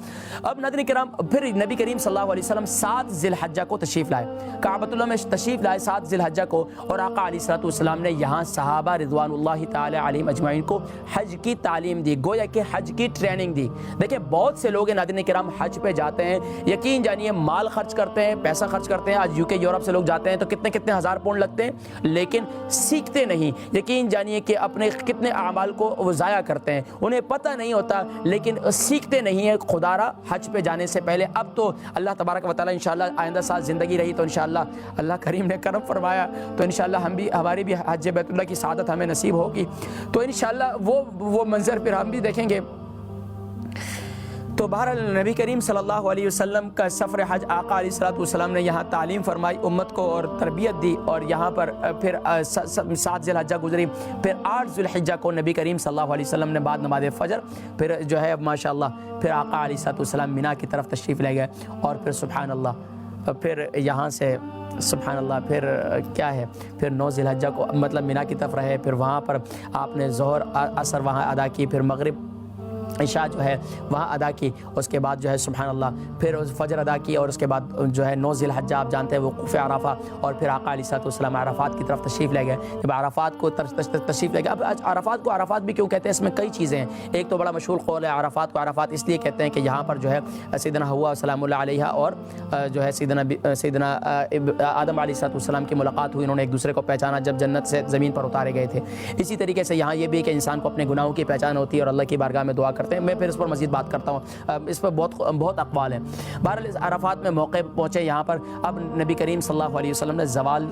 اب ناظرین کرام, پھر نبی کریم صلی اللہ علیہ وسلم 7 ذی الحجہ کو تشریف لائے, کعبۃ اللہ میں تشریف لائے 7 ذی الحجہ کو, اور آقا علیہ الصلوۃ والسلام نے یہاں صحابہ رضوان اللہ تعالی علیہم اجمعین کو حج کی تعلیم دی, گویا کہ حج کی ٹریننگ دی. دیکھیں بہت سے لوگ ناظرین کرام حج پہ جاتے ہیں, یقین جانیے مال خرچ کرتے ہیں, پیسہ خرچ کرتے ہیں. آج UK یورپ سے لوگ جاتے ہیں تو کتنے ہزار پاؤنڈ لگتے ہیں, لیکن سیکھتے نہیں. یقین جانیے کہ اپنے کتنے اعمال کو وہ ضائع کرتے ہیں, انہیں پتہ نہیں ہوتا, لیکن سیکھتے نہیں ہیں خدا را حج پہ جانے سے پہلے. اب تو اللہ تبارک و تعالیٰ انشاءاللہ آئندہ سال زندگی رہی تو انشاءاللہ اللہ کریم نے کرم فرمایا تو انشاءاللہ ہماری بھی حج بیت اللہ کی سعادت ہمیں نصیب ہوگی, تو انشاءاللہ وہ منظر پھر ہم بھی دیکھیں گے. تو بہرحال نبی کریم صلی اللہ علیہ وسلم کا سفر حج آقا علیہ الصلوۃ والسلام نے یہاں تعلیم فرمائی امت کو اور تربیت دی, اور یہاں پر پھر 7 ذی الحجہ گزری. پھر 8 ذی الحجہ کو نبی کریم صلی اللہ علیہ وسلم نے بعد نماز فجر پھر جو ہے ماشاءاللہ پھر آقا علیہ الصلوۃ والسلام مینا کی طرف تشریف لے گئے, اور پھر سبحان اللہ پھر یہاں سے سبحان اللہ پھر کیا ہے پھر 9 ذی الحجہ کو مطلب مینا کی طرف رہے. پھر وہاں پر آپ نے ظہر عصر وہاں ادا کی, پھر مغرب عشاء جو ہے وہاں ادا کی, اس کے بعد جو ہے سبحان اللہ پھر فجر ادا کی, اور اس کے بعد جو ہے 9 ذی الحجہ آپ جانتے ہیں وقوف عرفہ, اور پھر آقا علیہ الصلوۃ والسلام عرفات کی طرف تشریف لے گئے. جب عرفات کو تشریف لے گئے, اب عرفات کو عرفات بھی کیوں کہتے ہیں, اس میں کئی چیزیں ہیں. ایک تو بڑا مشہور قول ہے عرفات کو عرفات اس لیے کہتے ہیں کہ یہاں پر جو ہے سیدنا حوا سلام اللہ علیہا اور جو ہے سیدنا آدم علیہ الصلوۃ والسلام کی ملاقات ہوئی, انہوں نے ایک دوسرے کو پہچانا جب جنت سے زمین پر اتارے گئے تھے. اسی طریقے سے یہاں یہ بھی کہ انسان کو اپنے گناہوں کی پہچان ہوتی ہے اور اللہ کی بارگاہ میں دعا کرتے ہیں. میں پھر اس پر مزید بات کرتا ہوں, اس پر بہت اقوال ہیں. بہرحال عرفات میں موقع پہنچے یہاں پر. اب نبی کریم صلی اللہ علیہ وسلم نے زوال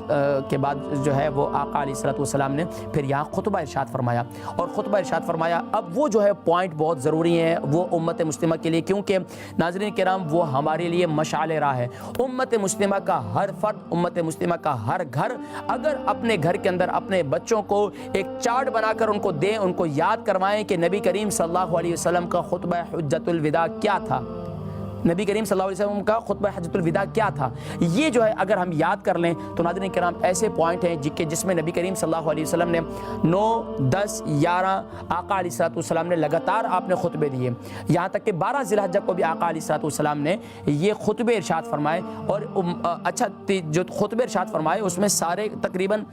کے بعد جو ہے وہ آقا علیہ الصلوۃ والسلام نے پھر یہاں خطبہ ارشاد فرمایا, اور خطبہ ارشاد فرمایا. اب وہ جو ہے پوائنٹ بہت ضروری ہیں وہ امت مسلمہ کے لیے, کیونکہ ناظرین کرام وہ ہمارے لیے مشعل راہ ہے. امت مسلمہ کا ہر فرد, امت مسلمہ کا ہر گھر اگر اپنے گھر کے اندر اپنے بچوں کو ایک چارٹ بنا کر ان کو دیں, ان کو یاد کروائیں کہ نبی کریم صلی اللہ علیہ وسلم کا خطبہ حجۃ الوداع کیا تھا, نبی کریم صلی اللہ علیہ وسلم کا خطبہ حجۃ الوداع کیا تھا, یہ جو ہے اگر ہم یاد کر لیں تو ناظرین کرام ایسے پوائنٹ ہیں جس میں نبی کریم صلی اللہ علیہ وسلم نے 9, 10, 11 آقا علیہ الصلوۃ والسلام نے لگاتار آپ نے خطبے دیے, یہاں تک کہ 12 ذی الحجہ کو بھی آقا علیہ الصلوۃ والسلام نے یہ خطبے ارشاد فرمائے. اور اچھا جو خطبے ارشاد فرمائے اس میں سارے تقریباً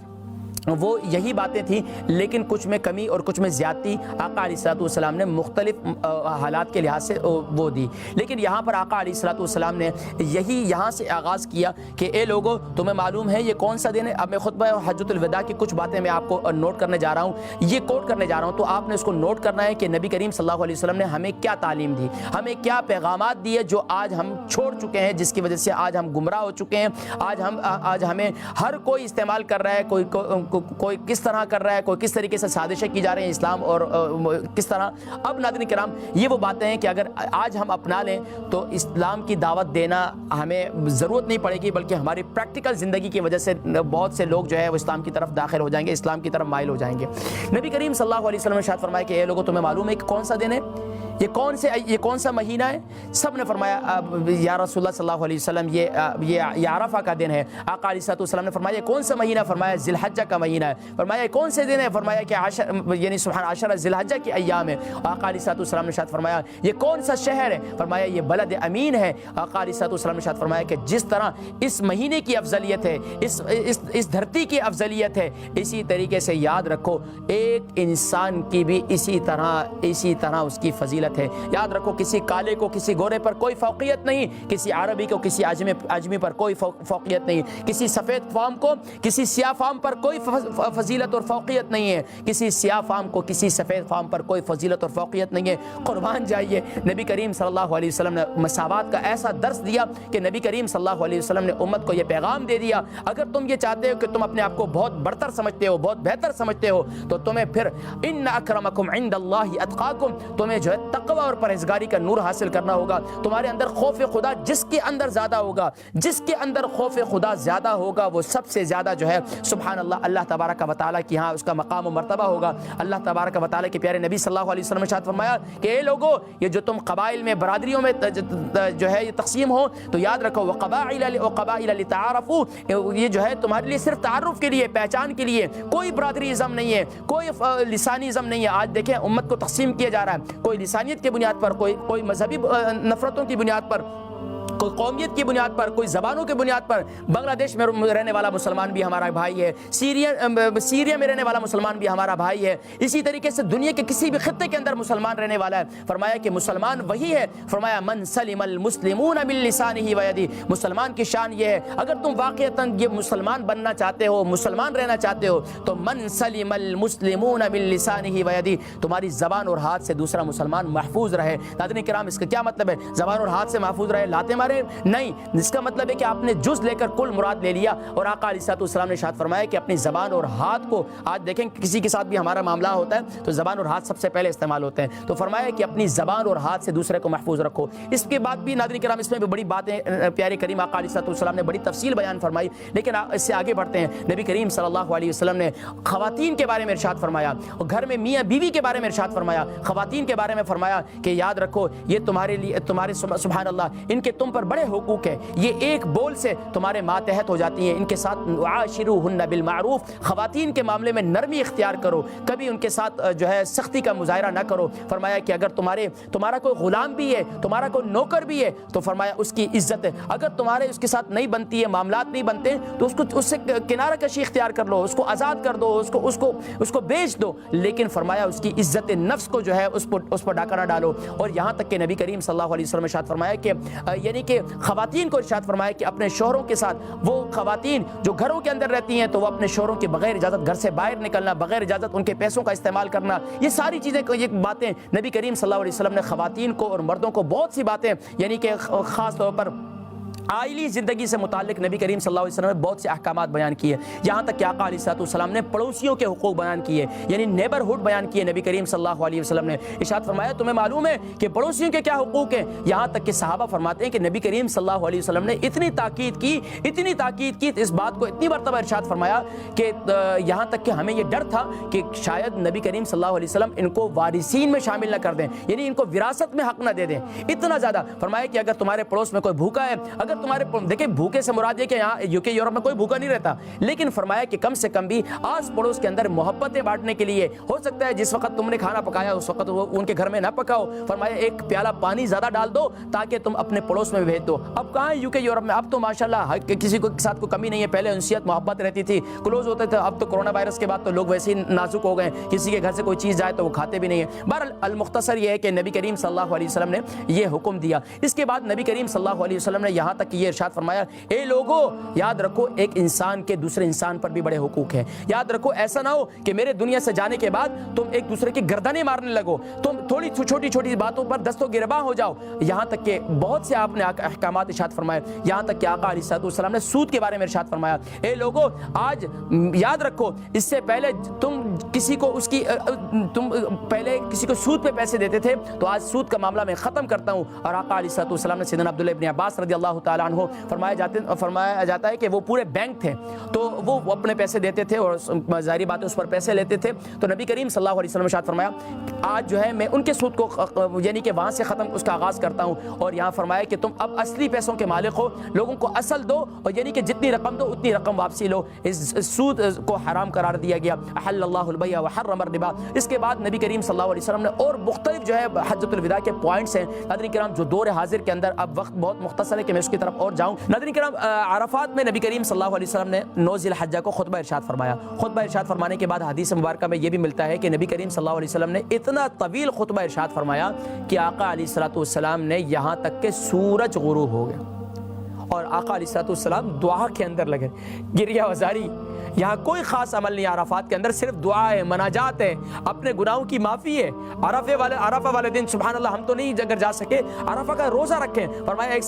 وہ یہی باتیں تھیں, لیکن کچھ میں کمی اور کچھ میں زیادتی آقا علیہ الصلوۃ والسلام نے مختلف حالات کے لحاظ سے وہ دی. لیکن یہاں پر آقا علیہ الصلوۃ والسلام نے یہاں سے آغاز کیا کہ اے لوگو تمہیں معلوم ہے یہ کون سا دن ہے. اب میں خطبہ حجۃ الوداع کی کچھ باتیں میں آپ کو نوٹ کرنے جا رہا ہوں, یہ کوٹ کرنے جا رہا ہوں, تو آپ نے اس کو نوٹ کرنا ہے کہ نبی کریم صلی اللہ علیہ وسلم نے ہمیں کیا تعلیم دی, ہمیں کیا پیغامات دیے جو آج ہم چھوڑ چکے ہیں, جس کی وجہ سے آج ہم گمراہ ہو چکے ہیں. آج ہمیں ہر کوئی استعمال کر رہا ہے, کوئی کس طرح کر رہا ہے, کوئی کس طریقے سے سازشیں کی جا رہی ہیں اسلام اور کس طرح. اب ناظرین کرام یہ وہ باتیں ہیں کہ اگر آج ہم اپنا لیں تو اسلام کی دعوت دینا ہمیں ضرورت نہیں پڑے گی, بلکہ ہماری پریکٹیکل زندگی کی وجہ سے بہت سے لوگ جو ہے وہ اسلام کی طرف داخل ہو جائیں گے, اسلام کی طرف مائل ہو جائیں گے. نبی کریم صلی اللہ علیہ وسلم نے ارشاد فرمایا کہ اے لوگوں تمہیں معلوم ہے کہ کون سا دن ہے, یہ کون سا مہینہ ہے. سب نے فرمایا یا رسول اللہ صلی اللہ علیہ وسلم یہ عرفہ کا دن ہے. آقا علیہ الصلوۃ والسلام نے فرمایا یہ کون سا مہینہ, فرمایا ذی الحجہ کا مہینہ ہے. فرمایا کون سے دن ہے, فرمایا کہ یعنی سبحان عشرہ ذی الحجہ کی ایام ہے. آقا علیہ الصلوۃ والسلام نے ارشاد فرمایا یہ کون سا شہر ہے, فرمایا یہ بلد امین ہے. آقا علیہ الصلوۃ والسلام نے ارشاد فرمایا کہ جس طرح اس مہینے کی افضلیت ہے, اس دھرتی کی افضلیت ہے, اسی طریقے سے یاد رکھو ایک انسان کی بھی اسی طرح اس کی فضیلت ہے. یاد رکھو کسی کالے کو کسی گورے پر کوئی فوقیت نہیں, کسی عربی کو کسی عجمی پر کوئی فوقیت نہیں, کسی سفید فام کو کسی سیاہ فام پر کوئی فضیلت اور فوقیت نہیں ہے, کسی سیاہ فام کو کسی سفید فام پر کوئی فضیلت اور فوقیت نہیں ہے. قربان جائیے نبی کریم صلی اللہ علیہ وسلم نے مساوات کا ایسا درس دیا کہ نبی کریم صلی اللہ علیہ وسلم نے امت کو یہ پیغام دے دیا, اگر تم یہ چاہتے ہو کہ تم اپنے آپ کو بہت برتر سمجھتے ہو, بہت بہتر سمجھتے ہو, تو تمہیں پھر ان اکرمکم عند اللہ اتقاکم, تمہیں جو ہے تقوی اور پرہیزگاری کا نور حاصل کرنا ہوگا. تمہارے اندر خوف خدا جس کے اندر زیادہ ہوگا، جس کے اندر خوف خدا زیادہ ہوگا، وہ سب سے زیادہ جو ہے سبحان اللہ اللہ تبارک و تعالیٰ کی ہاں اس کا مقام و مرتبہ ہوگا. اللہ تبارک و تعالیٰ کے پیارے نبی صلی اللہ علیہ وسلم نے ارشاد فرمایا کہ اے لوگو، یہ جو تم قبائل میں برادریوں میں جو ہے یہ تقسیم ہو تو یاد رکھو وقبائل لتعارفوا، یہ جو ہے تمہارے لیے صرف تعارف کے لیے، پہچان کے لیے، کوئی برادری ازم نہیں ہے، کوئی لسانی ازم نہیں ہے. آج دیکھیں امت کو تقسیم کیا جا رہا ہے، کوئی لسانیت کی بنیاد پر، کوئی مذہبی نفرتوں کی بنیاد پر، کوئی قومیت کی بنیاد پر، کوئی زبانوں کی بنیاد پر. بنگلہ دیش میں رہنے والا مسلمان بھی ہمارا بھائی ہے، سیریا میں رہنے والا مسلمان بھی ہمارا بھائی ہے، اسی طریقے سے دنیا کے کسی بھی خطے کے اندر مسلمان رہنے والا ہے. فرمایا کہ مسلمان وہی ہے، فرمایا من سلم المسلمون من لسانہ و یدہ. مسلمان کی شان یہ ہے، اگر تم واقعتاً یہ مسلمان بننا چاہتے ہو، مسلمان رہنا چاہتے ہو، تو من سلم المسلمون من لسانہ و یدہ، تمہاری زبان اور ہاتھ سے دوسرا مسلمان محفوظ رہے. ناظرین کرام، اس کا کیا مطلب ہے؟ زبان اور ہاتھ سے محفوظ رہے، لاتے مارے نہیں، اس کا مطلب ہے کہ آپ نے جز لے کر کل مراد لے لیا. اور آقا علیہ الصلوۃ والسلام نے ارشاد فرمایا کہ اپنی زبان اور ہاتھ کو، آج دیکھیں کسی کے ساتھ بھی ہمارا معاملہ ہوتا ہے تو زبان اور ہاتھ سب سے پہلے استعمال ہوتے ہیں، تو فرمایا کہ اپنی زبان اور ہاتھ سے دوسرے کو محفوظ رکھو. اس کے بعد بھی ناظرین کرام اس میں بھی بڑی باتیں پیارے کریم آقا علیہ الصلوۃ والسلام نے بڑی تفصیل بیان فرمائی، لیکن اس سے آگے بڑھتے ہیں. نبی کریم صلی اللہ علیہ وسلم نے خواتین کے بارے میں ارشاد فرمایا، اور گھر میں میاں بیوی کے بارے میں ارشاد فرمایا، خواتین کے بارے میں فرمایا کہ یاد رکھو یہ تمہارے لیے، تمہارے سبحان اللہ، ان کے تم پر بڑے حقوق ہیں، یہ ایک بول سے تمہارے ماتحت ہو جاتی ہیں. ان کے ساتھ وعاشروہن بالمعروف، خواتین کے معاملے میں نرمی اختیار کرو، کبھی ان کے ساتھ جو ہے سختی کا مظاہرہ نہ کرو. فرمایا کہ اگر تمہارا کوئی غلام بھی ہے، تمہارا کوئی نوکر بھی ہے، تو فرمایا اس کی عزت ہے. اگر تمہارے اس کے ساتھ نہیں بنتی ہے، معاملات نہیں بنتے، تو اس سے کنارہ کشی اختیار کر لو، اس کو آزاد کر دو، اس کو بیچ دو، لیکن فرمایا اس کی عزت نفس کو جو ہے اس پر ڈاکہ نہ ڈالو. اور یہاں تک کہ نبی کریم صلی اللہ علیہ وسلم نے ارشاد فرمایا کہ یعنی کہ خواتین کو ارشاد فرمایا کہ اپنے شوہروں کے ساتھ، وہ خواتین جو گھروں کے اندر رہتی ہیں تو وہ اپنے شوہروں کے بغیر اجازت گھر سے باہر نکلنا، بغیر اجازت ان کے پیسوں کا استعمال کرنا، یہ ساری چیزیں، یہ باتیں نبی کریم صلی اللہ علیہ وسلم نے خواتین کو اور مردوں کو بہت سی باتیں، یعنی کہ خاص طور پر عائلی زندگی سے متعلق نبی کریم صلی اللہ علیہ وسلم نے بہت سے احکامات بیان کیے. یہاں تک کہ آقا علیہ الصلوۃ والسلام نے پڑوسیوں کے حقوق بیان کیے، یعنی نیبرہڈ بیان کیے. نبی کریم صلی اللہ علیہ وسلم نے ارشاد فرمایا تمہیں معلوم ہے کہ پڑوسیوں کے کیا حقوق ہیں؟ یہاں تک کہ صحابہ فرماتے ہیں کہ نبی کریم صلی اللہ علیہ وسلم نے اتنی تاکید کی اس بات کو اتنی مرتبہ ارشاد فرمایا کہ یہاں تک کہ ہمیں یہ ڈر تھا کہ شاید نبی کریم صلی اللہ علیہ وسلم ان کو وارثین میں شامل نہ کر دیں، یعنی ان کو وراثت میں حق نہ دے دیں. اتنا زیادہ فرمایا کہ اگر تمہارے پڑوس میں کوئی بھوکا ہے، اگر تمہارے دیکھیں بھوکے سے مراد یہ کہ یہاں یوکے یورپ میں کوئی بھوکا نہیں رہتا، لیکن فرمایا کہ کم سے کم بھی آس پڑوس کے اندر محبتیں بانٹنے کے لیے ہو سکتا ہے جس وقت تم نے کھانا پکایا اس وقت وہ ان کے گھر میں نہ پکاؤ، فرمایا ایک پیالہ پانی زیادہ ڈال دو تاکہ تم اپنے پڑوس میں بھیج دو. اب کہاں ہے یوکے یورپ میں؟ اب تو ماشاءاللہ کسی کو ساتھ کوئی کمی نہیں ہے، پہلے انسیت محبت رہتی تھی، کلوز ہوتے تھے. اب تو کرونا وائرس کے بعد تو لوگ ویسے ہی نازک ہو گئے، کسی کے گھر سے کوئی چیز جائے تو وہ کھاتے بھی نہیں ہیں. بہرحال المختصر یہ ہے کہ نبی کریم صلی اللہ علیہ وسلم نے یہ حکم دیا. اس کے بعد نبی کریم صلی اللہ علیہ وسلم نے یہاں تک کہ یہ ارشاد فرمایا اے لوگو یاد رکھو ایک انسان کے دوسرے انسان پر بھی بڑے حقوق ہیں. یاد رکھو ایسا نہ ہو کہ میرے دنیا سے جانے کے بعد تم ایک دوسرے کی گردنیں مارنے لگو، تم تھوڑی چھوٹی چھوٹی باتوں پر دست و گریباں ہو جاؤ. یہاں تک کہ بہت سے آپ نے احکامات ارشاد فرمائے. یہاں تک کہ آقا علیہ الصلوۃ والسلام نے سود کے بارے میں ارشاد فرمایا اے لوگو آج یاد رکھو اس سے پہلے تم پہلے کسی کو سود پہ پیسے دیتے تھے، تو آج سود کا معاملہ میں ختم کرتا ہوں. اور آقا علیہ الصلوۃ والسلام نے سیدنا عبداللہ ابن عباس رضی اللہ تعالیٰ عنہ فرمایا جاتا ہے کہ وہ پورے بینک تھے تو وہ اپنے پیسے دیتے تھے اور ظاہری بات ہے اس پر پیسے لیتے تھے. تو نبی کریم صلی اللہ علیہ وسلم نے ارشاد فرمایا آج جو ہے میں ان کے سود کو یعنی کہ وہاں سے ختم اس کا آغاز کرتا ہوں. اور یہاں فرمایا کہ تم اب اصلی پیسوں کے مالک ہو، لوگوں کو اصل دو اور یعنی کہ جتنی رقم دو اتنی رقم واپسی لو. اس سود کو حرام قرار دیا گیا. احل اللہ البیع وحرم الربا. اس کے بعد نبی کریم صلی اللہ علیہ وسلم نے اور مختلف جو ہے حجۃ الوداع کے پوائنٹس ہیں. ناظرین کرام جو دور حاضر کے اندر اب وقت بہت مختصر ہے کہ میں اس کی طرف اور جاؤں. ناظرین کرام عرفات میں نبی کریم صلی اللہ علیہ وسلم نے 9 ذی الحجہ کو خطبہ ارشاد فرمایا. خطبہ ارشاد فرمانے کے بعد حدیث مبارکہ میں یہ بھی ملتا ہے کہ نبی کریم صلی اللہ علیہ وسلم نے اتنا طویل خطبہ ارشاد فرمایا کہ آقا علیہ الصلوۃ والسلام نے یہاں تک کہ سورج غروب ہو گیا اور آقا علیہ الصلوۃ والسلام دعا کے اندر لگے، گریہ وزاری یہاں کوئی خاص عمل نہیں عرفات کے اندر، صرف دعا ہے، مناجات ہے، اپنے گناہوں کی معافی ہے۔ عرفہ والے دن سبحان اللہ ہم تو نہیں اگر جا سکے، عرفہ کا روزہ رکھیں، فرمایا ایک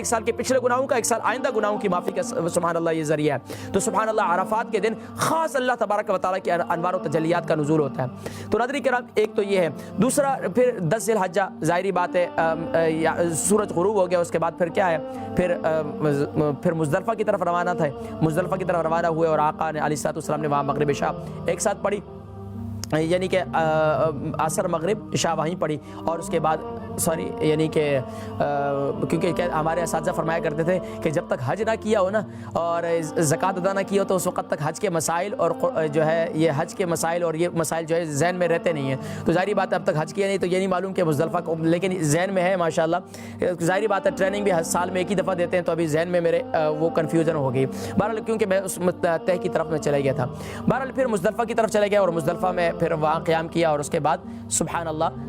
سال کے پچھلے گناہوں کا، ایک سال آئندہ گناہوں کی معافی کا سبحان اللہ یہ ذریعہ ہے۔ تو سبحان اللہ عرفات کے دن خاص اللہ تبارک و تعالیٰ کی انوار و تجلیات کا نزول ہوتا ہے۔ تو ناظرین کرام ایک تو یہ ہے، دوسرا پھر 10 ذی الحجہ ظاہری بات ہے سورج غروب ہو گیا، اس کے بعد پھر کیا ہے، پھر مزدلفہ کی طرف روانہ تھے، مزدلفہ کی طرف روانہ ہوئے اور آقا نے علیہ الصلوۃ والسلام نے وہاں مغرب عشاء ایک ساتھ پڑھی، یعنی کہ عصر مغرب عشاء وہیں پڑھی، اور اس کے بعد یعنی کہ کیونکہ ہمارے اساتذہ فرمایا کرتے تھے کہ جب تک حج نہ کیا ہو نا اور زکوٰۃ ادا نہ کی ہو تو اس وقت تک حج کے مسائل اور جو ہے یہ حج کے مسائل اور یہ مسائل جو ہے ذہن میں رہتے نہیں ہیں۔ تو ظاہری بات ہے اب تک حج کیا نہیں تو یہ نہیں معلوم کہ مزدلفہ کو، لیکن ذہن میں ہے ماشاءاللہ۔ ظاہری بات ہے ٹریننگ بھی سال میں ایک ہی دفعہ دیتے ہیں، تو ابھی ذہن میں میرے وہ کنفیوژن ہو گئی، بہرحال کیونکہ میں اس تہ کی طرف میں چلا گیا تھا۔ بہرحال پھر مزدلفہ کی طرف چلے گیا اور مزدلفہ میں پھر وہاں قیام کیا، اور اس کے بعد سبحان اللہ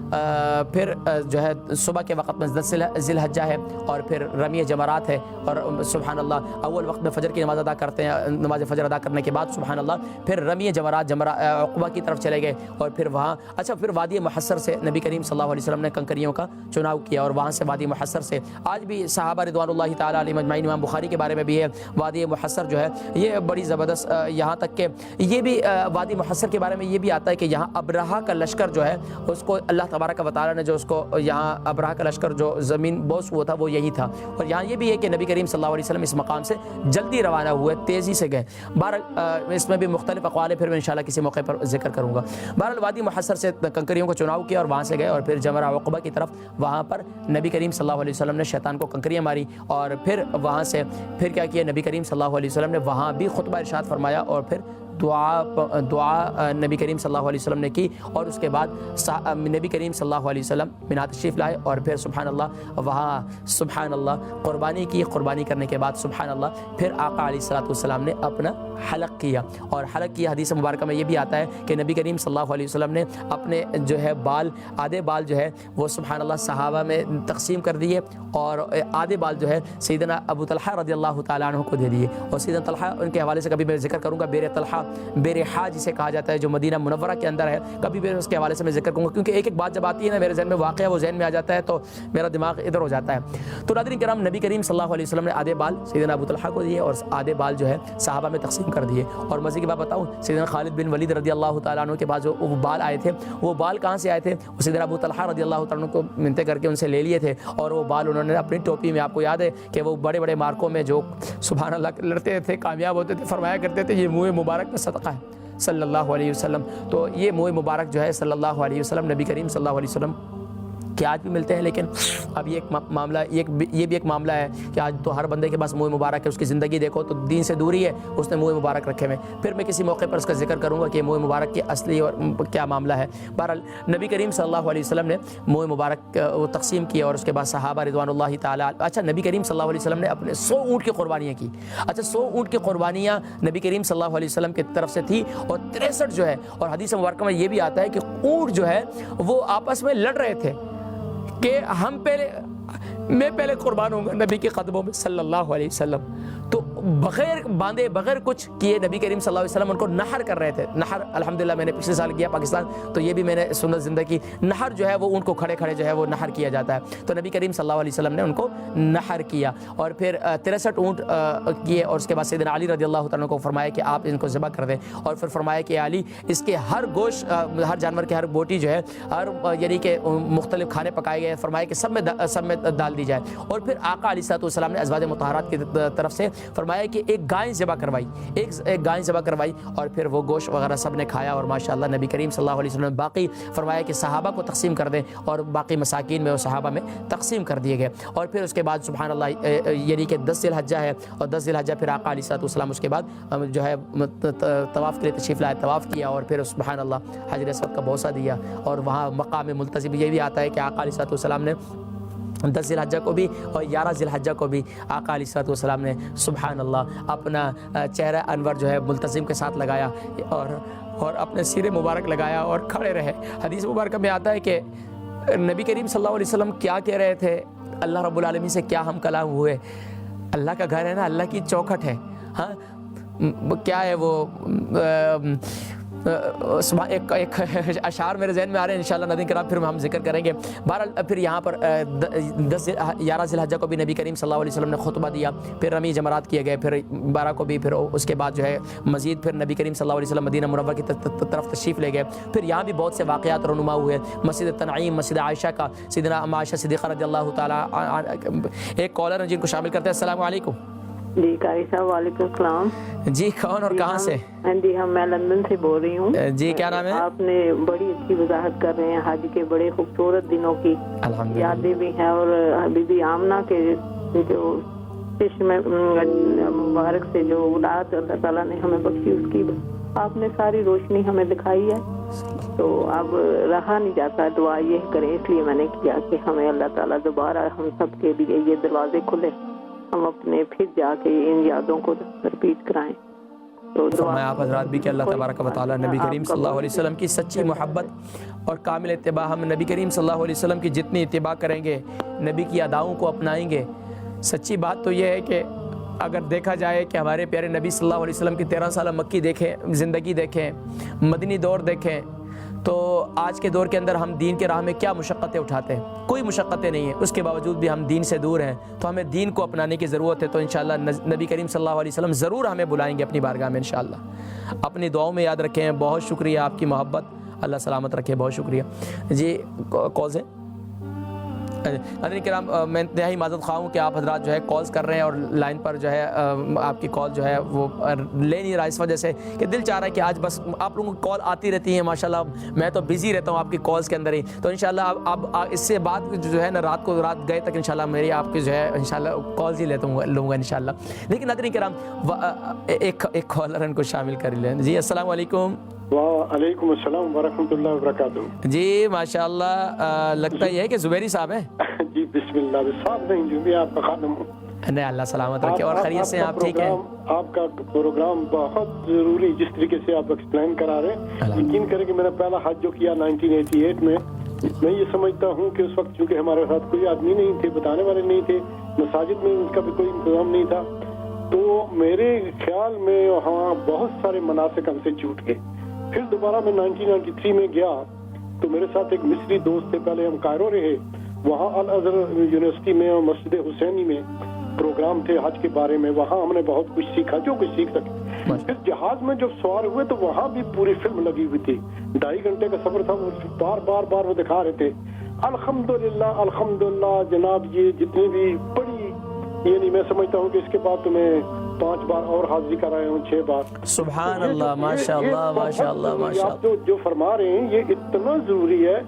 پھر جو ہے صبح کے وقت میں 10 ذی الحجہ ہے، اور پھر رمی جمرات ہے، اور سبحان اللہ اول وقت میں فجر کی نماز ادا کرتے ہیں، نماز فجر ادا کرنے کے بعد سبحان اللہ پھر رمی جمرات عقبہ کی طرف چلے گئے، اور پھر وہاں پھر وادی محصر سے نبی کریم صلی اللہ علیہ وسلم نے کنکریوں کا چناؤ کیا، اور وہاں سے وادی محصر سے آج بھی صحابہ رضوان اللہ تعالیٰ علیہم اجمعین، امام بخاری کے بارے میں بھی ہے وادی محصر جو ہے یہ بڑی زبردست، یہاں تک کہ یہ بھی وادی محصر کے بارے میں یہ بھی آتا ہے کہ یہاں ابرہہ کا لشکر جو ہے اس کو اللہ تبارک و تعالیٰ نے جو اس کو یہاں ابرہہ کا لشکر جو زمین بوس ہوا تھا وہ یہی تھا، اور یہاں یہ بھی ہے کہ نبی کریم صلی اللہ علیہ وسلم اس مقام سے جلدی روانہ ہوئے، تیزی سے گئے۔ بہرحال اس میں بھی مختلف اقوال ہے، پھر میں انشاءاللہ کسی موقع پر ذکر کروں گا۔ بہرحال وادی محصر سے کنکریوں کو چناؤ کیا اور وہاں سے گئے، اور پھر جمرہ عقبہ کی طرف وہاں پر نبی کریم صلی اللہ علیہ وسلم نے شیطان کو کنکریاں ماری، اور پھر وہاں سے پھر کیا کیا نبی کریم صلی اللہ علیہ وسلم نے وہاں بھی خطبہ ارشاد فرمایا، اور پھر دعا نبی کریم صلی اللہ علیہ وسلم نے کی، اور اس کے بعد نبی کریم صلی اللہ علیہ وسلم مینا تشریف لائے، اور پھر سبحان اللہ وہاں سبحان اللہ قربانی کی، قربانی کرنے کے بعد سبحان اللہ پھر آقا علیہ الصلوۃ والسلام نے اپنا حلق کیا، اور حلق کی حدیث مبارکہ میں یہ بھی آتا ہے کہ نبی کریم صلی اللہ علیہ وسلم نے اپنے جو ہے بال آدھے بال جو ہے وہ سبحان اللہ صحابہ میں تقسیم کر دیے، اور آدھے بال جو ہے سیدنا ابو طلحہ رضی اللہ تعالیٰ عنہ کو دے دیے، اور سیدنا طلحہ ان کے حوالے سے کبھی میں ذکر کروں گا، بیر طلحہ بیرحا جسے کہا جاتا ہے جو مدینہ منورہ کے اندر ہے، کبھی بھی اس کے حوالے سے میں ذکر کروں گا، کیونکہ ایک ایک بات جب آتی ہے نا میرے ذہن میں واقعہ وہ ذہن میں آ جاتا ہے تو میرا دماغ ادھر ہو جاتا ہے۔ تو ناظرین کرام نبی کریم صلی اللہ علیہ وسلم نے آدھے بال سیدنا ابو طلحہ کو دیے اور آدھے بال جو ہے صحابہ میں تقسیم کر دیے، اور مزے کی بات بتاؤں سیدنا خالد بن ولید رضی اللہ تعالیٰ عنہ کے بعد جو وہ بال آئے تھے، وہ بال کہاں سے آئے تھے؟ وہ سیدنا ابو طلحہ رضی اللہ تعالیٰ عنہ کو منتیں کر کے ان سے لے لیے تھے، اور وہ بال انہوں نے اپنی ٹوپی میں، آپ کو یاد ہے کہ وہ بڑے بڑے مارکوں میں جو سبحان اللہ لڑتے تھے کامیاب ہوتے تھے، فرمایا کرتے تھے یہ منہ مبارک میں صدقہ ہے صلی اللہ علیہ وسلم۔ تو یہ منہ مبارک جو ہے صلی اللہ علیہ وسلم نبی کریم صلی اللہ علیہ وسلم کہ آج بھی ملتے ہیں، لیکن اب یہ ایک معاملہ یہ بھی ایک معاملہ ہے کہ آج تو ہر بندے کے پاس منہ مبارک ہے، اس کی زندگی دیکھو تو دین سے دوری ہے، اس نے منہ مبارک رکھے ہوئے۔ پھر میں کسی موقع پر اس کا ذکر کروں گا کہ منہ مبارک کی اصلی اور کیا معاملہ ہے۔ بہرحال نبی کریم صلی اللہ علیہ وسلم نے منہ مبارک وہ تقسیم کیا، اور اس کے بعد صحابہ رضوان اللہ تعالیٰ نبی کریم صلی اللہ علیہ وسلم نے اپنے 100 اونٹ کی قربانیاں کی۔ 100 اونٹ کی قربانیاں نبی کریم صلی اللہ علیہ وسلم کی طرف سے تھی، اور 63 جو ہے، اور حدیث مبارکہ میں یہ بھی آتا ہے کہ اونٹ جو ہے وہ آپس میں لڑ رہے تھے کہ میں پہلے قربان ہوں گا نبی کے قدموں میں صلی اللہ علیہ وسلم۔ تو بغیر باندھے بغیر کچھ کیے نبی کریم صلی اللہ علیہ وسلم ان کو نحر کر رہے تھے۔ نحر الحمدللہ میں نے پچھلے سال کیا پاکستان، تو یہ بھی میں نے سنت زندگی نحر جو ہے وہ ان کو کھڑے کھڑے جو ہے وہ نحر کیا جاتا ہے، تو نبی کریم صلی اللہ علیہ وسلم نے ان کو نحر کیا، اور پھر 63 اونٹ کیے، اور اس کے بعد سیدنا علی رضی اللہ تعالیٰ کو فرمایا کہ آپ ان کو ذبح کر دیں، اور پھر فرمایا کہ علی اس کے ہر گوشت ہر جانور کے ہر بوٹی جو ہے ہر یعنی کہ مختلف کھانے پکائے گئے، فرمایا کہ سب میں ڈال دی جائے، اور پھر آقا علیہ الصلوۃ والسلام نے ازواج مطہرات کی طرف سے فرمایا کہ ایک گائے ذبح کروائی، ایک گائے ذبح کروائی، اور پھر وہ گوشت وغیرہ سب نے کھایا، اور ماشاءاللہ نبی کریم صلی اللہ علیہ وسلم نے باقی فرمایا کہ صحابہ کو تقسیم کر دیں، اور باقی مساکین میں اور صحابہ میں تقسیم کر دیے گئے۔ اور پھر اس کے بعد سبحان اللہ یعنی کہ 10 ذی الحجہ ہے، اور 10 ذی الحجہ پھر آقا علیہ الصلوۃ والسلام اس کے بعد جو ہے طواف کے لیے تشریف لائے، طواف کیا، اور پھر سبحان اللہ حجر اسود کا بوسہ دیا، اور وہاں مقام ملتزم یہ بھی آتا ہے کہ آقا علیہ الصلوۃ والسلام نے 10 ذی الحجہ کو بھی اور 11 ذی الحجہ کو بھی آقا علیہ الصلوۃ والسلام نے سبحان اللہ اپنا چہرہ انور جو ہے ملتزم کے ساتھ لگایا، اور اپنے سیرے مبارک لگایا اور کھڑے رہے۔ حدیث مبارکہ میں آتا ہے کہ نبی کریم صلی اللہ علیہ وسلم کیا کہہ رہے تھے، اللہ رب العالمین سے کیا ہم کلام ہوئے۔ اللہ کا گھر ہے نا، اللہ کی چوکھٹ ہے، ہاں کیا ہے وہ ایک اشعار میرے ذہن میں آ رہے ہیں، انشاءاللہ ناظرین کرام پھر ہم ذکر کریں گے۔ بہرحال پھر یہاں پر 11 ذی الحجہ کو بھی نبی کریم صلی اللہ علیہ وسلم نے خطبہ دیا، پھر رمی جمرات کیے گئے، پھر 12 کو بھی، پھر اس کے بعد جو ہے مزید پھر نبی کریم صلی اللہ علیہ وسلم مدینہ منورہ کی طرف تشریف لے گئے۔ پھر یہاں بھی بہت سے واقعات رونما ہوئے، مسجد تنعیم، مسجد عائشہ کا، سیدنا ام عائشہ صدیقہ رضی اللہ تعالیٰ۔ ایک کالر ہیں جن کو شامل کرتے ہیں۔ السلام علیکم۔
جی قاری صاحب وعلیکم السلام۔
جی کون اور کہاں سے؟
جی میں لندن سے بول رہی ہوں۔
جی کیا نام ہے؟ آپ
نے بڑی اچھی وضاحت کر رہے ہیں حج کے بڑے خوبصورت دنوں کی یادیں بھی ہیں، اور بی بی آمنہ کے جو چشم مبارک سے جو اولاد اللہ تعالیٰ نے ہمیں بخشی، اس کی آپ نے ساری روشنی ہمیں دکھائی ہے، تو اب رہا نہیں جاتا، دعا یہ کریں، اس لیے میں نے کیا کہ ہمیں اللہ تعالیٰ دوبارہ ہم سب کے لیے یہ دروازے کھلے، ہم اپنے پھر جا کے ان یادوں کو رپیٹ کرائیں۔ تو
فرمایا آپ حضرات بھی کہ اللہ تبارک و تعالیٰ نبی کریم صلی اللہ علیہ وسلم کی سچی محبت اور کامل اتباع، ہم نبی کریم صلی اللہ علیہ وسلم کی جتنی اتباع کریں گے، نبی کی اداؤں کو اپنائیں گے۔ سچی بات تو یہ ہے کہ اگر دیکھا جائے کہ ہمارے پیارے نبی صلی اللہ علیہ وسلم کی 13 سالہ مکی دیکھیں، زندگی دیکھیں، مدنی دور دیکھیں، تو آج کے دور کے اندر ہم دین کے راہ میں کیا مشقتیں اٹھاتے ہیں؟ کوئی مشقتیں نہیں ہیں، اس کے باوجود بھی ہم دین سے دور ہیں، تو ہمیں دین کو اپنانے کی ضرورت ہے۔ تو انشاءاللہ نبی کریم صلی اللہ علیہ وسلم ضرور ہمیں بلائیں گے اپنی بارگاہ میں انشاءاللہ۔ اپنی دعاؤں میں یاد رکھیں۔ بہت شکریہ آپ کی محبت، اللہ سلامت رکھے، بہت شکریہ۔ جی کالز ہیں؟ حضرات کرام میں انتہائی معذرت خواہ ہوں کہ آپ حضرات جو ہے کالز کر رہے ہیں اور لائن پر جو ہے آپ کی کال جو ہے وہ لے نہیں رہا، اس وجہ سے کہ دل چاہ رہا ہے کہ آج بس آپ لوگوں کی کال آتی رہتی ہیں ماشاءاللہ، میں تو بزی رہتا ہوں آپ کی کالز کے اندر ہی، تو انشاءاللہ اب اس سے بعد جو ہے نا رات گئے تک انشاءاللہ میری آپ کی جو ہے انشاءاللہ کالز ہی لوں گا انشاءاللہ۔ لیکن حضرات کرام ایک کالر ان کو شامل کر لیں۔ جی السلام علیکم۔
وعلیکم السلام ورحمۃ اللہ وبرکاتہ۔
جی ماشاءاللہ لگتا یہ ہے کہ زبیری صاحب ہیں۔
جی بسم اللہ، صاحب نہیں جو بھی آپ کا خادم ہوں۔
نہیں اللہ سلامت رکھے اور خیریت سے آپ ٹھیک ہیں؟
آپ کا پروگرام بہت ضروری، جس طریقے سے آپ ایکسپلین کرا رہے ہیں، یقین کریں کہ میں نے پہلا حج جو کیا 1988 میں یہ سمجھتا ہوں کہ اس وقت چونکہ ہمارے ساتھ کوئی آدمی نہیں تھے، بتانے والے نہیں تھے، مساجد میں اس کا بھی کوئی انتظام نہیں تھا، تو میرے خیال میں وہاں بہت سارے مناسک ہم سے چھوٹ گئے۔ پھر دوبارہ میں 1993 میں گیا تو میرے ساتھ ایک مصری دوست تھے، پہلے ہم کائرو رہے، وہاں الازہر یونیورسٹی میں اور مسجد حسینی میں پروگرام تھے حج کے بارے میں، وہاں ہم نے بہت کچھ سیکھا جو کچھ سیکھ سکے۔ پھر جہاز میں جب سوار ہوئے تو وہاں بھی پوری فلم لگی ہوئی تھی، 2.5 گھنٹے کا سفر تھا، بار بار وہ دکھا رہے تھے۔ الحمدللہ جناب، یہ جتنی بھی بڑی، یعنی میں سمجھتا ہوں کہ اس کے بعد تمہیں 5 بار اور حاضری کرائے ہوں، 6 بار۔
سبحان اللہ، ماشاءاللہ ماشاءاللہ ماشاءاللہ۔
آپ جو فرما رہے ہیں یہ اتنا ضروری ہے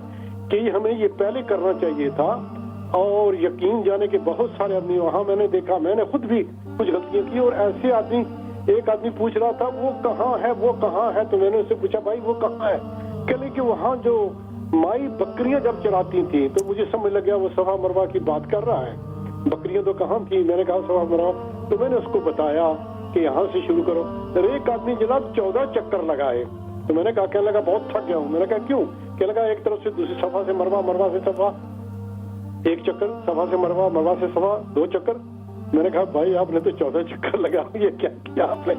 کہ ہمیں یہ پہلے کرنا چاہیے تھا، اور یقین جانے کے بہت سارے آدمی وہاں میں نے دیکھا، میں نے خود بھی کچھ غلطیاں کی، اور ایسے آدمی، ایک آدمی پوچھ رہا تھا وہ کہاں ہے وہ کہاں ہے، تو میں نے اس سے پوچھا بھائی وہ کہاں ہے، کہ کہ وہاں جو مائی بکریاں جب چراتی تھیں تو مجھے سمجھ لگ گیا وہ صفا مروہ کی بات کر رہا ہے، بکریاں تو کہاں تھی، میں نے کہا صفا مروہ، تو میں نے اس کو بتایا کہ یہاں سے شروع کرو۔ ایک آدمی جناب 14 چکر لگائے، تو میں نے کہا، کہنے لگا بہت تھک گیا ہوں، میں نے کہا کیوں، کہنے لگا ایک طرف سے دوسری صفا سے مروہ، مروہ سے صفا 1 چکر، صفا سے مروہ، مروہ سے صفا 2 چکر۔ میں نے کہا بھائی آپ نے تو 14 چکر لگا، یہ کیا کیا آپ نے؟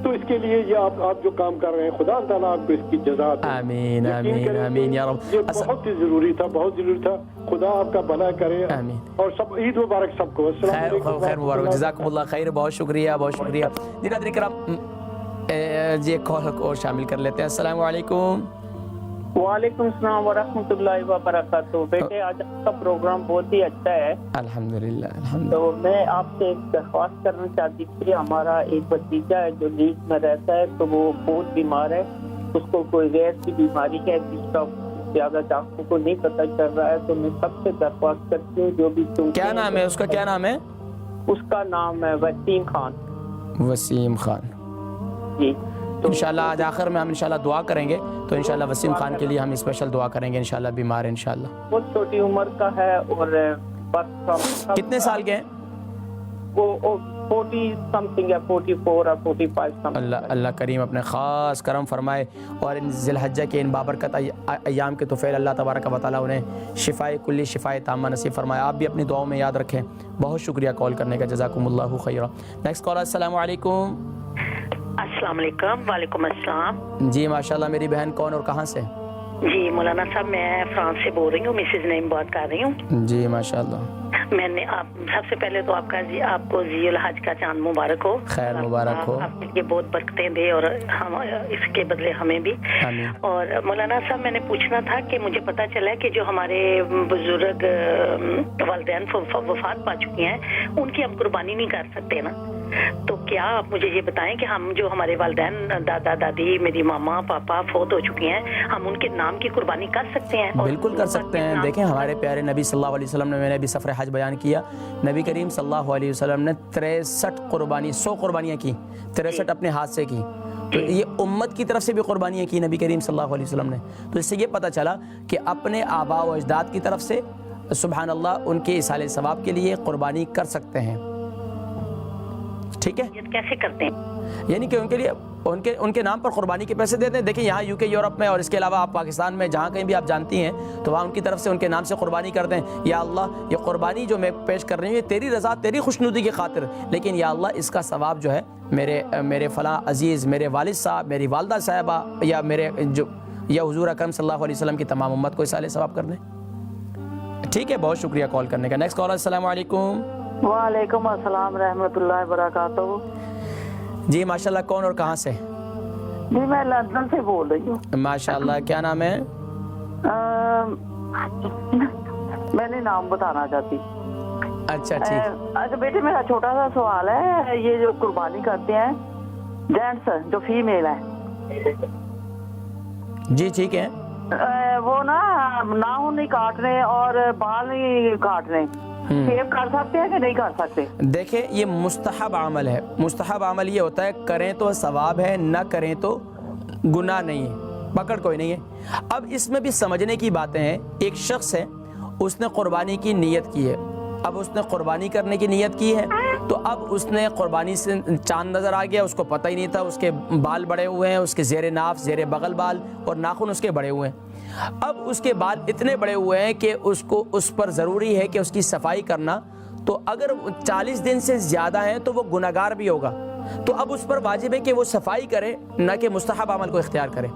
تو اس کے لیے یہ آپ جو کام کر رہے ہیں، خدا تعالیٰ آپ کو اس کی جزا دے۔
آمین آمین آمین یا رب۔
یہ بہت ہی ضروری تھا، بہت ضروری تھا، خدا آپ کا بھلا کرے، اور سب عید مبارک سب کو۔
خیر مبارک، جزاکم اللہ خیر، بہت شکریہ بہت شکریہ۔ جی ناظرین کرام جی ایک کال کو شامل کر لیتے ہیں۔ السلام علیکم۔
وعلیکم السلام ورحمۃ اللہ وبرکاتہ۔ بیٹے آج آپ کا پروگرام بہت ہی اچھا ہے،
الحمدللہ الحمدللہ۔
تو میں آپ سے ایک درخواست کرنا چاہتی تھی، ہمارا ایک بھتیجا ہے جو لیڈ میں رہتا ہے، تو وہ بہت بیمار ہے، اس کو کوئی غیر کی بیماری ہے جس کا زیادہ ڈاکٹر کو نہیں پتہ چل رہا ہے، تو میں سب سے درخواست کرتی ہوں جو بھی
کیا نام ہے اس کا؟ کیا نام ہے
اس کا؟ نام ہے وسیم خان۔
وسیم خان
جی،
انشاءاللہ آج آخر میں ہم انشاءاللہ دعا کریں گے، تو انشاءاللہ وسیم خان کے لیے ہم اسپیشل دعا کریں گے، انشاءاللہ بیمار ہے انشاءاللہ۔
بہت چھوٹی عمر کا ہے، اور بس
کتنے سال کے ہیں
وہ 40 سمتھنگ ہے، 44 اور 45 سمتھنگ۔
اللہ کریم اپنے خاص کرم فرمائے، اور ان ذی الحجہ کے ان بابرکت ایام کے طفیل اللہ تبارک و تعالیٰ انہیں شفائے کلی، شفائے تامہ نصیب فرمائے۔ آپ بھی اپنی دعاؤں میں یاد رکھیں۔ بہت شکریہ کال کرنے کا، جزاکم اللہ خیرہ۔ نیکسٹ کالر، السلام علیکم۔
السلام علیکم. وعلیکم السلام.
جی ماشاءاللہ. میری بہن کون اور کہاں سے؟
جی مولانا صاحب میں فرانس سے بول رہی ہوں, مسز نعیم بات کر رہی ہوں.
جی ماشاءاللہ.
میں نے آپ سب سے پہلے تو آپ کو ذی الحج کا چاند مبارک ہو.
خیر مبارک ہو.
آپ کے لیے بہت برکتیں دے اور ہم اس کے بدلے ہمیں بھی. اور مولانا صاحب میں نے پوچھنا تھا کہ مجھے پتا چلا کہ جو ہمارے بزرگ والدین وفات پا چکی ہیں ان کی ہم قربانی نہیں کر سکتے نا, تو کیا آپ مجھے یہ بتائیں کہ ہم جو ہمارے والدین دادا دادی میری ماما پاپا فوت ہو چکی ہیں ہم ان کے نام کی قربانی کر سکتے ہیں؟
بالکل کر سکتے ہیں. دیکھیں ہمارے پیارے نبی صلی اللہ علیہ وسلم نے, میں نے بھی سفر حج بیان کیا, نبی کریم صلی اللہ علیہ وسلم نے 100 قربانیاں کی, 63 اپنے ہاتھ سے کی. تو یہ امت کی طرف سے بھی قربانیاں کی نبی کریم صلی اللہ علیہ وسلم نے. تو اس سے یہ پتہ چلا کہ اپنے آباء و اجداد کی طرف سے سبحان اللہ ان کے ایصال ثواب کے لیے قربانی کر سکتے ہیں. ٹھیک ہے.
کیسے کرتے ہیں؟
یعنی کہ ان کے لیے ان کے نام پر قربانی کے پیسے دیتے ہیں. دیکھیں یہاں UK یورپ میں اور اس کے علاوہ آپ پاکستان میں جہاں کہیں بھی آپ جانتی ہیں تو وہاں ان کی طرف سے ان کے نام سے قربانی کر دیں. یا اللہ یہ قربانی جو میں پیش کر رہی ہوں یہ تیری رضا تیری خوشنودی کی خاطر, لیکن یا اللہ اس کا ثواب جو ہے میرے فلاں عزیز, میرے والد صاحب, میری والدہ صاحبہ یا یا حضور اکرم صلی اللہ علیہ وسلم کی تمام امت کو ایصال ثواب کر دیں. ٹھیک ہے. بہت شکریہ کال کرنے کا. Next caller. السلام علیکم.
وعلیکم السلام رحمۃ اللہ وبرکاتہ.
جی ماشاءاللہ. کون اور کہاں سے؟
جی میں لندن سے بول رہی ہوں.
ماشاءاللہ. کیا نام ہے؟
میں نے نام بتانا چاہتی.
اچھا ٹھیک.
اچھا بیٹے میرا چھوٹا سا سوال ہے, یہ جو قربانی کرتے ہیں جینٹس جو فیمیل ہے,
جی ٹھیک ہے,
وہ نا ناخن نہیں کاٹنے اور بال نہیں کاٹنے, شیو کر سکتے ہیں کہ نہیں کر سکتے؟
دیکھیں یہ مستحب عمل ہے. مستحب عمل یہ ہوتا ہے کریں تو ثواب ہے, نہ کریں تو گناہ نہیں ہے, پکڑ کوئی نہیں ہے. اب اس میں بھی سمجھنے کی باتیں ہیں. ایک شخص ہے اس نے قربانی کی نیت کی ہے, اب اس نے قربانی کرنے کی نیت کی ہے تو اب اس نے قربانی سے چاند نظر آ گیا, اس کو پتہ ہی نہیں تھا, اس کے بال بڑے ہوئے ہیں, اس کے زیر ناف زیر بغل بال اور ناخن اس کے بڑے ہوئے ہیں. اب اس کے بال اتنے بڑے ہوئے ہیں کہ اس پر ضروری ہے کہ اس کی صفائی کرنا, تو اگر 40 دن سے زیادہ ہیں تو وہ گناہگار بھی ہوگا. تو اب اس پر واجب ہے کہ وہ صفائی کرے نہ کہ مستحب عمل کو اختیار کرے.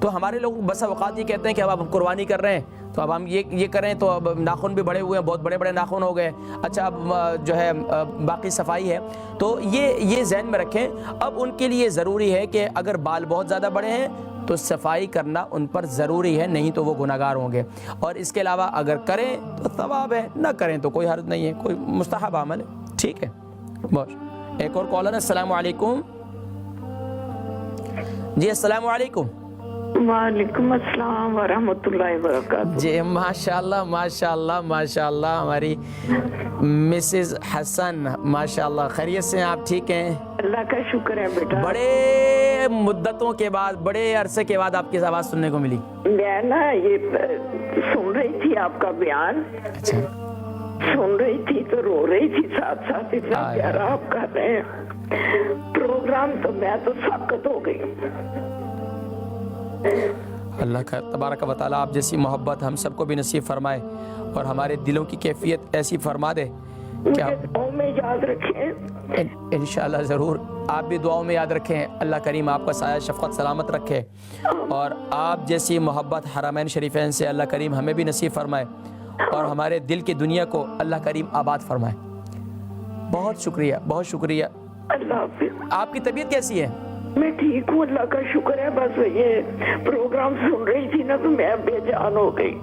تو ہمارے لوگ بس اوقات یہ کہتے ہیں کہ اب ہم قربانی کر رہے ہیں تو اب ہم یہ کریں, تو اب ناخن بھی بڑے ہوئے ہیں, بہت بڑے بڑے ناخن ہو گئے, اچھا اب جو ہے باقی صفائی ہے. تو یہ ذہن میں رکھیں. اب ان کے لیے ضروری ہے کہ اگر بال بہت زیادہ بڑے ہیں تو صفائی کرنا ان پر ضروری ہے, نہیں تو وہ گناہگار ہوں گے. اور اس کے علاوہ اگر کریں تو ثواب ہے, نہ کریں تو کوئی حرج نہیں ہے, کوئی مستحب عمل ہے. ٹھیک ہے. بس ایک اور کالر. السلام علیکم. جی السلام علیکم.
وعلیکم السلام ورحمۃ اللہ وبرکاتہ.
جی ماشاءاللہ ماشاءاللہ ماشاءاللہ. ہماری مسز حسن ماشاءاللہ. خیریت سے ہیں آپ؟ ٹھیک ہیں؟
اللہ کا شکر ہے بیٹا.
بڑے مدتوں کے بعد, بڑے عرصے کے بعد آپ کی آواز سننے کو ملی.
میں نا یہ سن رہی تھی آپ کا بیان,
اچھا
سن رہی تھی تو رو رہی تھی ساتھ ساتھ. اتنا پیارا آپ کر رہے ہیں پروگرام, تو میں تو سخت ہو گئی.
اللہ کا تبارک و تعالیٰ آپ جیسی محبت ہم سب کو بھی نصیب فرمائے اور ہمارے دلوں کی کیفیت ایسی فرما دے کہ
دعاؤں میں یاد رکھیں.
انشاءاللہ ضرور. آپ بھی دعاؤں میں یاد رکھیں. اللہ کریم آپ کا سایہ شفقت سلامت رکھے اور آپ جیسی محبت حرمین شریفین سے اللہ کریم ہمیں بھی نصیب فرمائے اور ہمارے دل کی دنیا کو اللہ کریم آباد فرمائے. بہت شکریہ, بہت شکریہ.
اللہ حافظ.
آپ کی طبیعت کیسی ہے؟
میں ٹھیک ہوں اللہ کا شکر ہے. بس یہ پروگرام سن رہی تھی نا تو میں بے جان ہو گئی.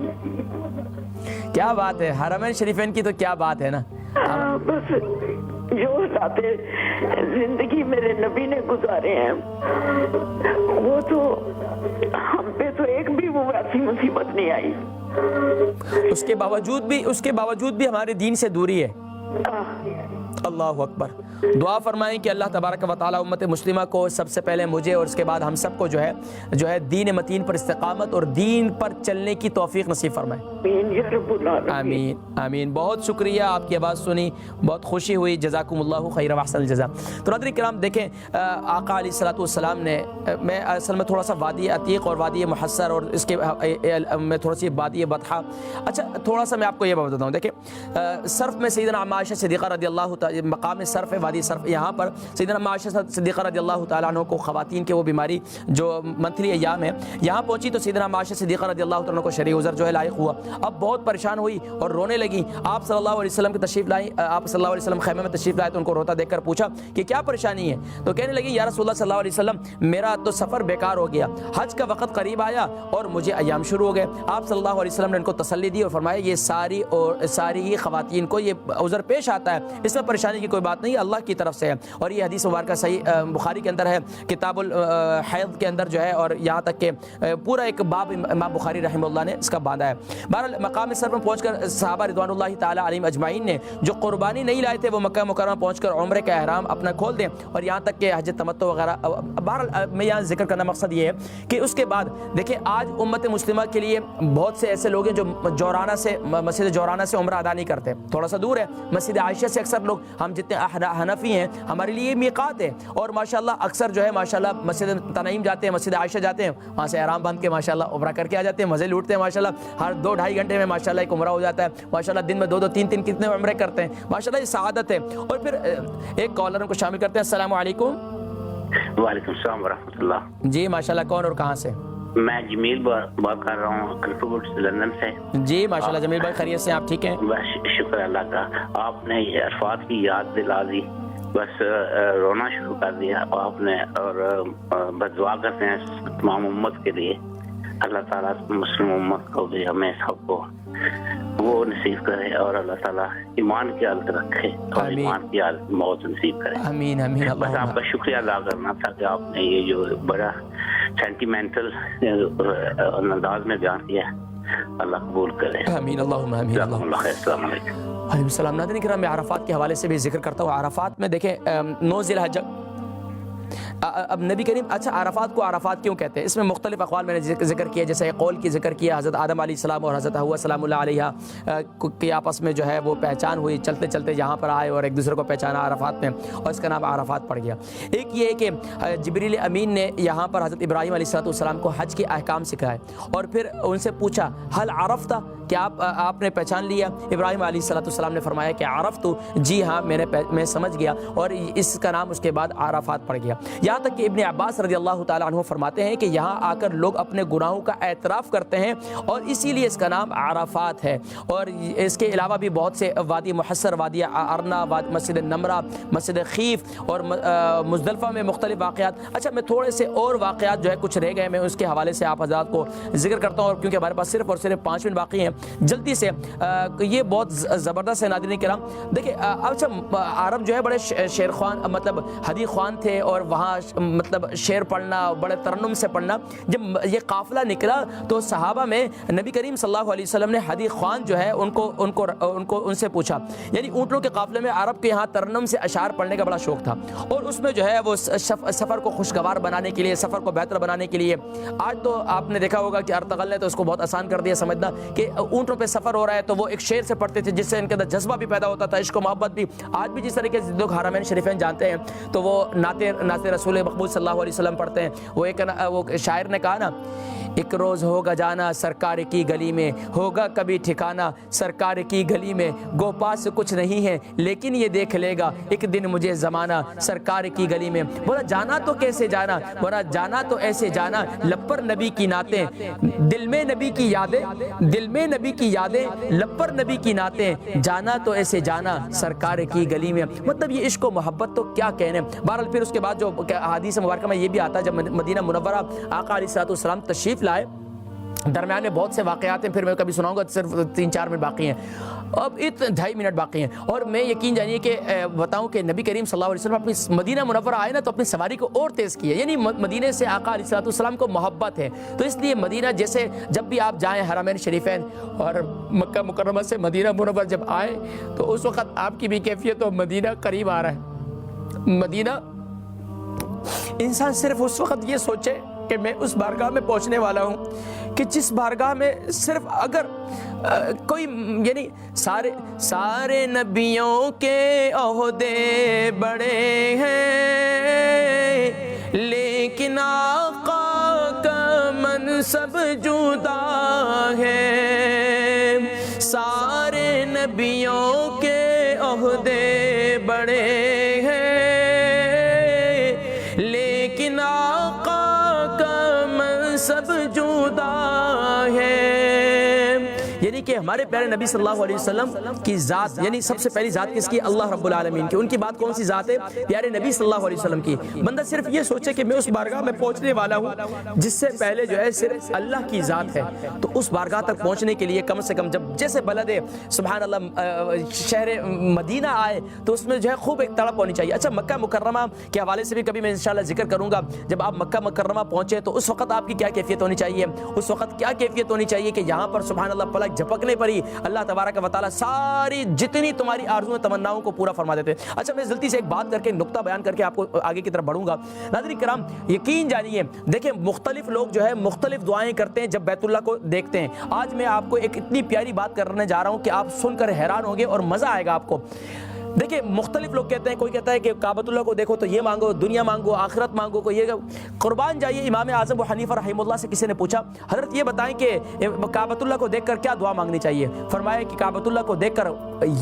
کیا بات ہے, حرمین شریفین کی تو کیا بات ہے نا.
بس جو حالات زندگی میرے نبی نے گزارے ہیں وہ تو ہم پہ تو ایک بھی وہ ایسی مصیبت نہیں آئی.
اس کے باوجود بھی ہمارے دین سے دوری ہے. اللہ اکبر. دعا فرمائیں کہ اللہ تبارک و تعالی امت مسلمہ کو, سب سے پہلے مجھے اور اس کے بعد ہم سب کو جو ہے دین متین پر استقامت اور دین پر چلنے کی توفیق نصیب فرمائے. آمین آمین. بہت شکریہ, آپ کی آواز سنی بہت خوشی ہوئی. جزاکم اللہ خیر و احسن الجزاء. تو ناظرین کرام دیکھیں آقا علیہ الصلوۃ والسلام نے, میں اصل میں تھوڑا سا وادی عتیق اور وادی محصر اور اس کے میں تھوڑا سی وادی بطحہ, اچھا تھوڑا سا میں آپ کو یہ بتاتا ہوں. دیکھیں صرف میں سیدنا عائشہ صدیقہ رضی اللہ مقام صرف وادی صرف، یہاں پر سیدنا عائشہ صدیقہ رضی اللہ تعالیٰ عنہ کو خواتین کے وہ بیماری جو منتھلی ایام ہے یہاں پہنچی، تو سیدنا عائشہ صدیقہ رضی اللہ تعالیٰ عنہ کو شرعی عذر جو ہے لاحق ہوا، اب بہت پریشان ہوئی اور رونے لگی. آپ صلی اللہ علیہ وسلم کی تشریف لائی، آپ صلی اللہ علیہ وسلم خیمے میں تشریف لائے تو ان کو روتا دیکھ کر پوچھا کہ کیا پریشانی ہے، تو کہنے لگی یا رسول اللہ صلی اللہ علیہ وسلم میرا تو سفر بیکار ہو گیا، حج کا وقت قریب آیا اور مجھے ایام شروع ہو گئے. آپ صلی اللہ علیہ وسلم نے ان کو تسلی دی اور فرمایا یہ ساری ہی خواتین کو یہ عذر پیش آتا ہے، اس میں پریشانی کی کوئی بات نہیں، اللہ کی طرف سے ہے. اور یہ حدیث مبارکہ صحیح بخاری کے اندر ہے، کتاب الحیض کے اندر جو ہے، اور یہاں تک کہ پورا ایک باب امام بخاری رحمہ اللہ نے اس کا باندھا ہے. بہرحال مقام صرف میں پہنچ کر صحابہ رضوان اللہ تعالیٰ علیہم اجمعین نے جو قربانی نہیں لائے تھے وہ مکہ مکرمہ پہنچ کر عمرے کا احرام اپنا کھول دیں، اور یہاں تک کہ حج تمتع وغیرہ. بہرحال میں یہاں ذکر کرنا مقصد یہ ہے کہ اس کے بعد دیکھیں آج امت مسلمہ کے لیے بہت سے ایسے لوگ ہیں جو مسجد جورانہ سے عمرہ ادا نہیں کرتے، تھوڑا سا دور ہے. مسجد عائشہ سے اکثر لوگ، ہم جتنے حنفی ہیں ہمارے لیے یہ میقات ہے، اور ماشاءاللہ اکثر جو ہے ماشاءاللہ مسجد تنعیم جاتے ہیں، مسجد عائشہ جاتے ہیں، وہاں سے احرام باندھ کے ماشاءاللہ عمرہ کر کے آ جاتے ہیں، مزے لوٹتے ہیں ماشاءاللہ. ہر 2-2.5 گھنٹے میں ماشاءاللہ ایک عمرہ ہو جاتا ہے ماشاءاللہ، دن میں 2-2 3-3 کتنے عمرے کرتے ہیں ماشاءاللہ، یہ سعادت ہے. اور پھر ایک کالر کو شامل کرتے ہیں. السلام علیکم.
وعلیکم السلام ورحمۃ اللہ.
جی ماشاءاللہ، کون اور کہاں سے؟
میں جمیل بات کر رہا ہوں کلفوٹ لندن سے.
جی ماشاءاللہ جمیل بھائی، خیریت سے؟ آپ ٹھیک ہیں؟
بس شکر اللہ کا. آپ نے عرفات کی یاد دلا دی، بس رونا شروع کر دیا آپ نے. اور بس دعا کرتے ہیں تمام امت کے لیے، اللہ تعالیٰ مسلم امت کو بھی ہمیں سب کو وہ نصیب کرے، اور اللہ تعالیٰ ایمان کی حالت رکھے اور ایمان کی حالت موت نصیب کرے.
آمین آمین.
بس آپ کا شکریہ ادا کرنا تھا کہ آپ نے یہ جو بڑا سینٹیمنٹل انداز میں بیان کیا ہے، اللہ قبول کرے.
آمین اللہم آمین.
السلام علیکم.
وعلیکم السلام. ناظرین کرام، میں عرفات کے حوالے سے بھی ذکر کرتا ہوں. عرفات میں دیکھیں 9 ذی الحجہ، اب نبی کریم، اچھا عرفات کو عرفات کیوں کہتے ہیں؟ اس میں مختلف اقوال میں نے ذکر کیا، جیسے قول کی ذکر کیا، حضرت آدم علیہ السلام اور حضرت حوا سلام اللہ علیہ کی آپس میں جو ہے وہ پہچان ہوئی، چلتے چلتے یہاں پر آئے اور ایک دوسرے کو پہچانا عرفات میں، اور اس کا نام عرفات پڑ گیا. ایک یہ ہے کہ جبریل امین نے یہاں پر حضرت ابراہیم علیہ السلام کو حج کے احکام سکھائے، اور پھر ان سے پوچھا حل عرفت، کیا آپ نے پہچان لیا؟ ابراہیم علیہ السلام نے فرمایا کہ عرفت، جی ہاں میں سمجھ گیا، اور اس کا نام اس کے بعد عرفات پڑ گیا. یہاں تک کہ ابن عباس رضی اللہ تعالیٰ عنہ فرماتے ہیں کہ یہاں آ کر لوگ اپنے گناہوں کا اعتراف کرتے ہیں، اور اسی لیے اس کا نام عرفات ہے. اور اس کے علاوہ بھی بہت سے وادی محصر، وادی ارنا، مسجد نمرہ، مسجد خیف اور مزدلفہ میں مختلف واقعات. اچھا میں تھوڑے سے اور واقعات جو ہے کچھ رہ گئے، میں اس کے حوالے سے آپ حضرات کو ذکر کرتا ہوں، اور کیونکہ ہمارے پاس صرف اور صرف 5 منٹ باقی ہیں جلدی سے. یہ بہت زبردست ہے ناظرین کرام. دیکھیں اچھا عرب جو ہے بڑے شعر خوان، مطلب حدیث خوان تھے، اور وہاں مطلب شعر پڑھنا، بڑے ترنم سے پڑھنا. جب یہ قافلہ نکلا تو صحابہ میں نبی کریم صلی اللہ علیہ وسلم نے حدیث خوان جو ہے ان سے پوچھا، یعنی اونٹوں کے قافلے میں عرب کے یہاں ترنم سے اشعار پڑھنے کا بڑا شوق تھا، اور اس میں جو ہے وہ سفر کو خوشگوار بنانے کے لیے، سفر کو بہتر بنانے کے لیے. آج تو آپ نے دیکھا ہوگا کہ ارطغرل نے تو اس کو بہت آسان کر دیا سمجھنا کہ اونٹوں پہ سفر ہو رہا ہے، تو وہ ایک شعر سے پڑھتے تھے جس سے ان کے اندر جذبہ بھی پیدا ہوتا تھا، عشق و محبت بھی. آج بھی جس طریقے سے لوگ حرمین شریفین جانتے ہیں تو وہ نعت رسول مقبول صلی اللہ علیہ وسلم پڑھتے ہیں. وہ شاعر نے کہا نا، ایک روز ہوگا جانا سرکار کی گلی میں، ہوگا کبھی ٹھکانا سرکار کی گلی میں، گو پاس کچھ نہیں ہے لیکن یہ دیکھ لے گا ایک دن مجھے زمانہ سرکار کی گلی میں. بولا جانا تو کیسے جانا، بولا جانا تو ایسے جانا، لب پر نبی کی نعتیں، دل میں نبی کی یادیں، دل میں نبی کی یادیں، لب پر نبی کی نعتیں، جانا تو ایسے جانا سرکار کی گلی میں. مطلب یہ عشق و محبت تو کیا کہنے. بہرحال پھر اس کے بعد جو حدیث مبارکہ میں یہ بھی آتا ہے، جب مدینہ منورہ آقا علیہ السلام تشریف لائے، درمیان میں بہت سے واقعات ہیں، پھر میں کبھی سناؤں گا، صرف 3-4 منٹ باقی ہیں، اب 2.5 منٹ باقی ہیں. اور میں یقین جانیے کہ بتاؤں کہ نبی کریم صلی اللہ علیہ وسلم اپنی مدینہ منورہ آئے نا تو اپنی سواری کو اور تیز کی ہے، یعنی مدینہ سے آقا علیہ السلام کو محبت ہے. تو اس لیے مدینہ جیسے جب بھی آپ جائیں حرمین شریفین اور مکہ مکرمہ سے مدینہ منورہ جب آئیں تو اس وقت آپ کی بھی کیفیت ہو مدینہ قریب آ رہا ہے. مدینہ انسان صرف اس وقت یہ سوچے کہ میں اس بارگاہ میں پہنچنے والا ہوں کہ جس بارگاہ میں صرف اگر کوئی یعنی سارے نبیوں کے عہدے بڑے ہیں لیکن آقا کا منصب جدا ہے. سارے نبیوں کے عہدے بڑے بڑے ہیں لیکن آقا کا منصب جدا ہے. یعنی کہ ہمارے پیارے نبی صلی اللہ علیہ وسلم کی ذات، یعنی سب سے پہلی ذات کس کی؟ اللہ رب العالمین کی. ان کی بات کون سی ذات ہے؟ پیارے نبی صلی اللہ علیہ وسلم کی. بندہ صرف یہ سوچے کہ میں اس بارگاہ میں پہنچنے والا ہوں جس سے پہلے جو ہے صرف اللہ کی ذات ہے، تو اس بارگاہ تک پہنچنے کے لیے کم سے کم جب جیسے بلد سبحان اللہ شہر مدینہ آئے تو اس میں جو ہے خوب ایک تڑپ ہونی چاہیے. اچھا مکہ مکرمہ کے حوالے سے بھی کبھی میں انشاءاللہ ذکر کروں گا. جب آپ مکہ مکرمہ پہنچے تو اس وقت آپ کی کیا کیفیت ہونی چاہیے؟ اس وقت کیا کیفیت ہونی چاہیے کہ یہاں پر سبحان اللہ پلک جھپکنے پر ہی اللہ تبارک و تعالیٰ ساری جتنی تمہاری آرزویں تمناؤں کو پورا فرما دیتے ہیں. اچھا میں جلدی سے ایک بات کر کے نقطہ بیان کر کے آپ کو آگے کی طرف بڑھوں گا. ناظرین کرام یقین جانیے، دیکھیں مختلف لوگ جو ہے مختلف دعائیں کرتے ہیں جب بیت اللہ کو دیکھتے ہیں. آج میں آپ کو ایک اتنی پیاری بات کرنے جا رہا ہوں کہ آپ سن کر حیران ہوں گے اور مزہ آئے گا آپ کو. دیکھیں مختلف لوگ کہتے ہیں، کوئی کہتا ہے کہ کعبۃ اللہ کو دیکھو تو یہ مانگو، دنیا مانگو، آخرت مانگو، کوئی یہ. قربان جائیے امام اعظم ابو حنیفہ رحمہ اللہ سے کسی نے پوچھا حضرت یہ بتائیں کہ کعبۃ اللہ کو دیکھ کر کیا دعا مانگنی چاہیے؟ فرمایا کہ کعبۃ اللہ کو دیکھ کر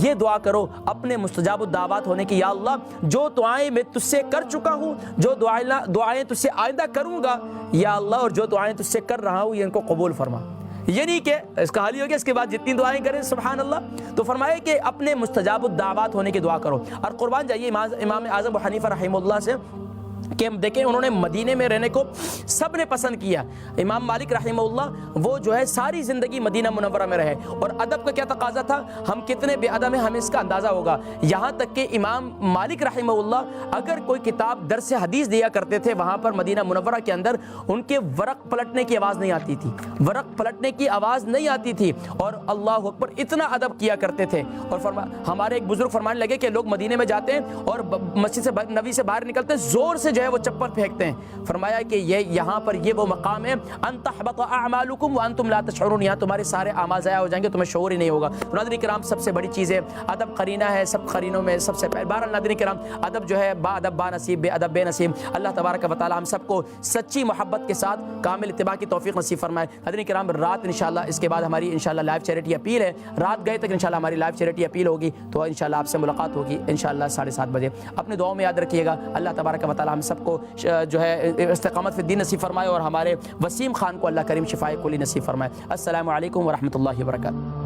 یہ دعا کرو اپنے مستجاب الدعوات ہونے کی، یا اللہ جو دعائیں میں تجھ سے کر چکا ہوں، جو دعائیں تجھ سے آئندہ کروں گا یا اللہ، اور جو دعائیں تجھ سے کر رہا ہوں یہ ان کو قبول فرما. یعنی کہ اس کا حال ہی ہو گیا اس کے بعد جتنی دعائیں کریں سبحان اللہ. تو فرمائے کہ اپنے مستجاب الدعوات ہونے کی دعا کرو. اور قربان جائیے امام اعظم ابو حنیفہ رحمہ اللہ سے کہ دیکھیں انہوں نے مدینے میں رہنے کو سب نے پسند کیا. امام مالک رحمہ اللہ وہ جو ہے ساری زندگی مدینہ منورہ میں رہے، اور ادب کا کیا تقاضا تھا، ہم کتنے بے ادب ہیں ہمیں اس کا اندازہ ہوگا. یہاں تک کہ امام مالک رحمہ اللہ اگر کوئی کتاب درس حدیث دیا کرتے تھے وہاں پر مدینہ منورہ کے اندر، ان کے ورق پلٹنے کی آواز نہیں آتی تھی، ورق پلٹنے کی آواز نہیں آتی تھی، اور اللہ اکبر اتنا ادب کیا کرتے تھے. اور ہمارے ایک بزرگ فرمانے لگے کہ لوگ مدینے میں جاتے ہیں اور مسجد سے نبی سے باہر نکلتے ہیں زور سے جو ہے وہ چپل پھینکتے ہیں. فرمایا کہ یہاں پر یہ وہ مقام ہے ان تحبط اعمالکم وانتم لا تشعرون، یہاں تمہارے سارے اعمال ضائع ہو جائیں گے، تمہیں شعور ہی نہیں ہوگا. تو ناظرین کرام سب سے بڑی چیز ہے ادب، قرینہ ہے سب قرینوں میں سب سے پہلے. بہرحال ناظرین کرام ادب جو ہے با ادب با نصیب، بے ادب بے نصیب. اللہ تبارک و تعالی ہم سب کو سچی محبت کے ساتھ کامل اتباع کی توفیق نصیب فرمائے. ناظرین کرام رات انشاءاللہ اس کے بعد ہماری انشاءاللہ لائیو چیریٹی اپیل ہے. رات گئے تک انشاءاللہ ہماری لائیو چیریٹی اپیل ہوگی، تو انشاءاللہ آپ سے ملاقات ہوگی انشاءاللہ 7:30 بجے. اپنے دعاؤں میں یاد رکھیے گا. اللہ تبارک و تعالی ہم سب کو جو ہے استقامت فی الدین نصیب فرمائے، اور ہمارے وسیم خان کو اللہ کریم شفائے کلی نصیب فرمائے. السلام علیکم ورحمۃ اللہ وبرکاتہ.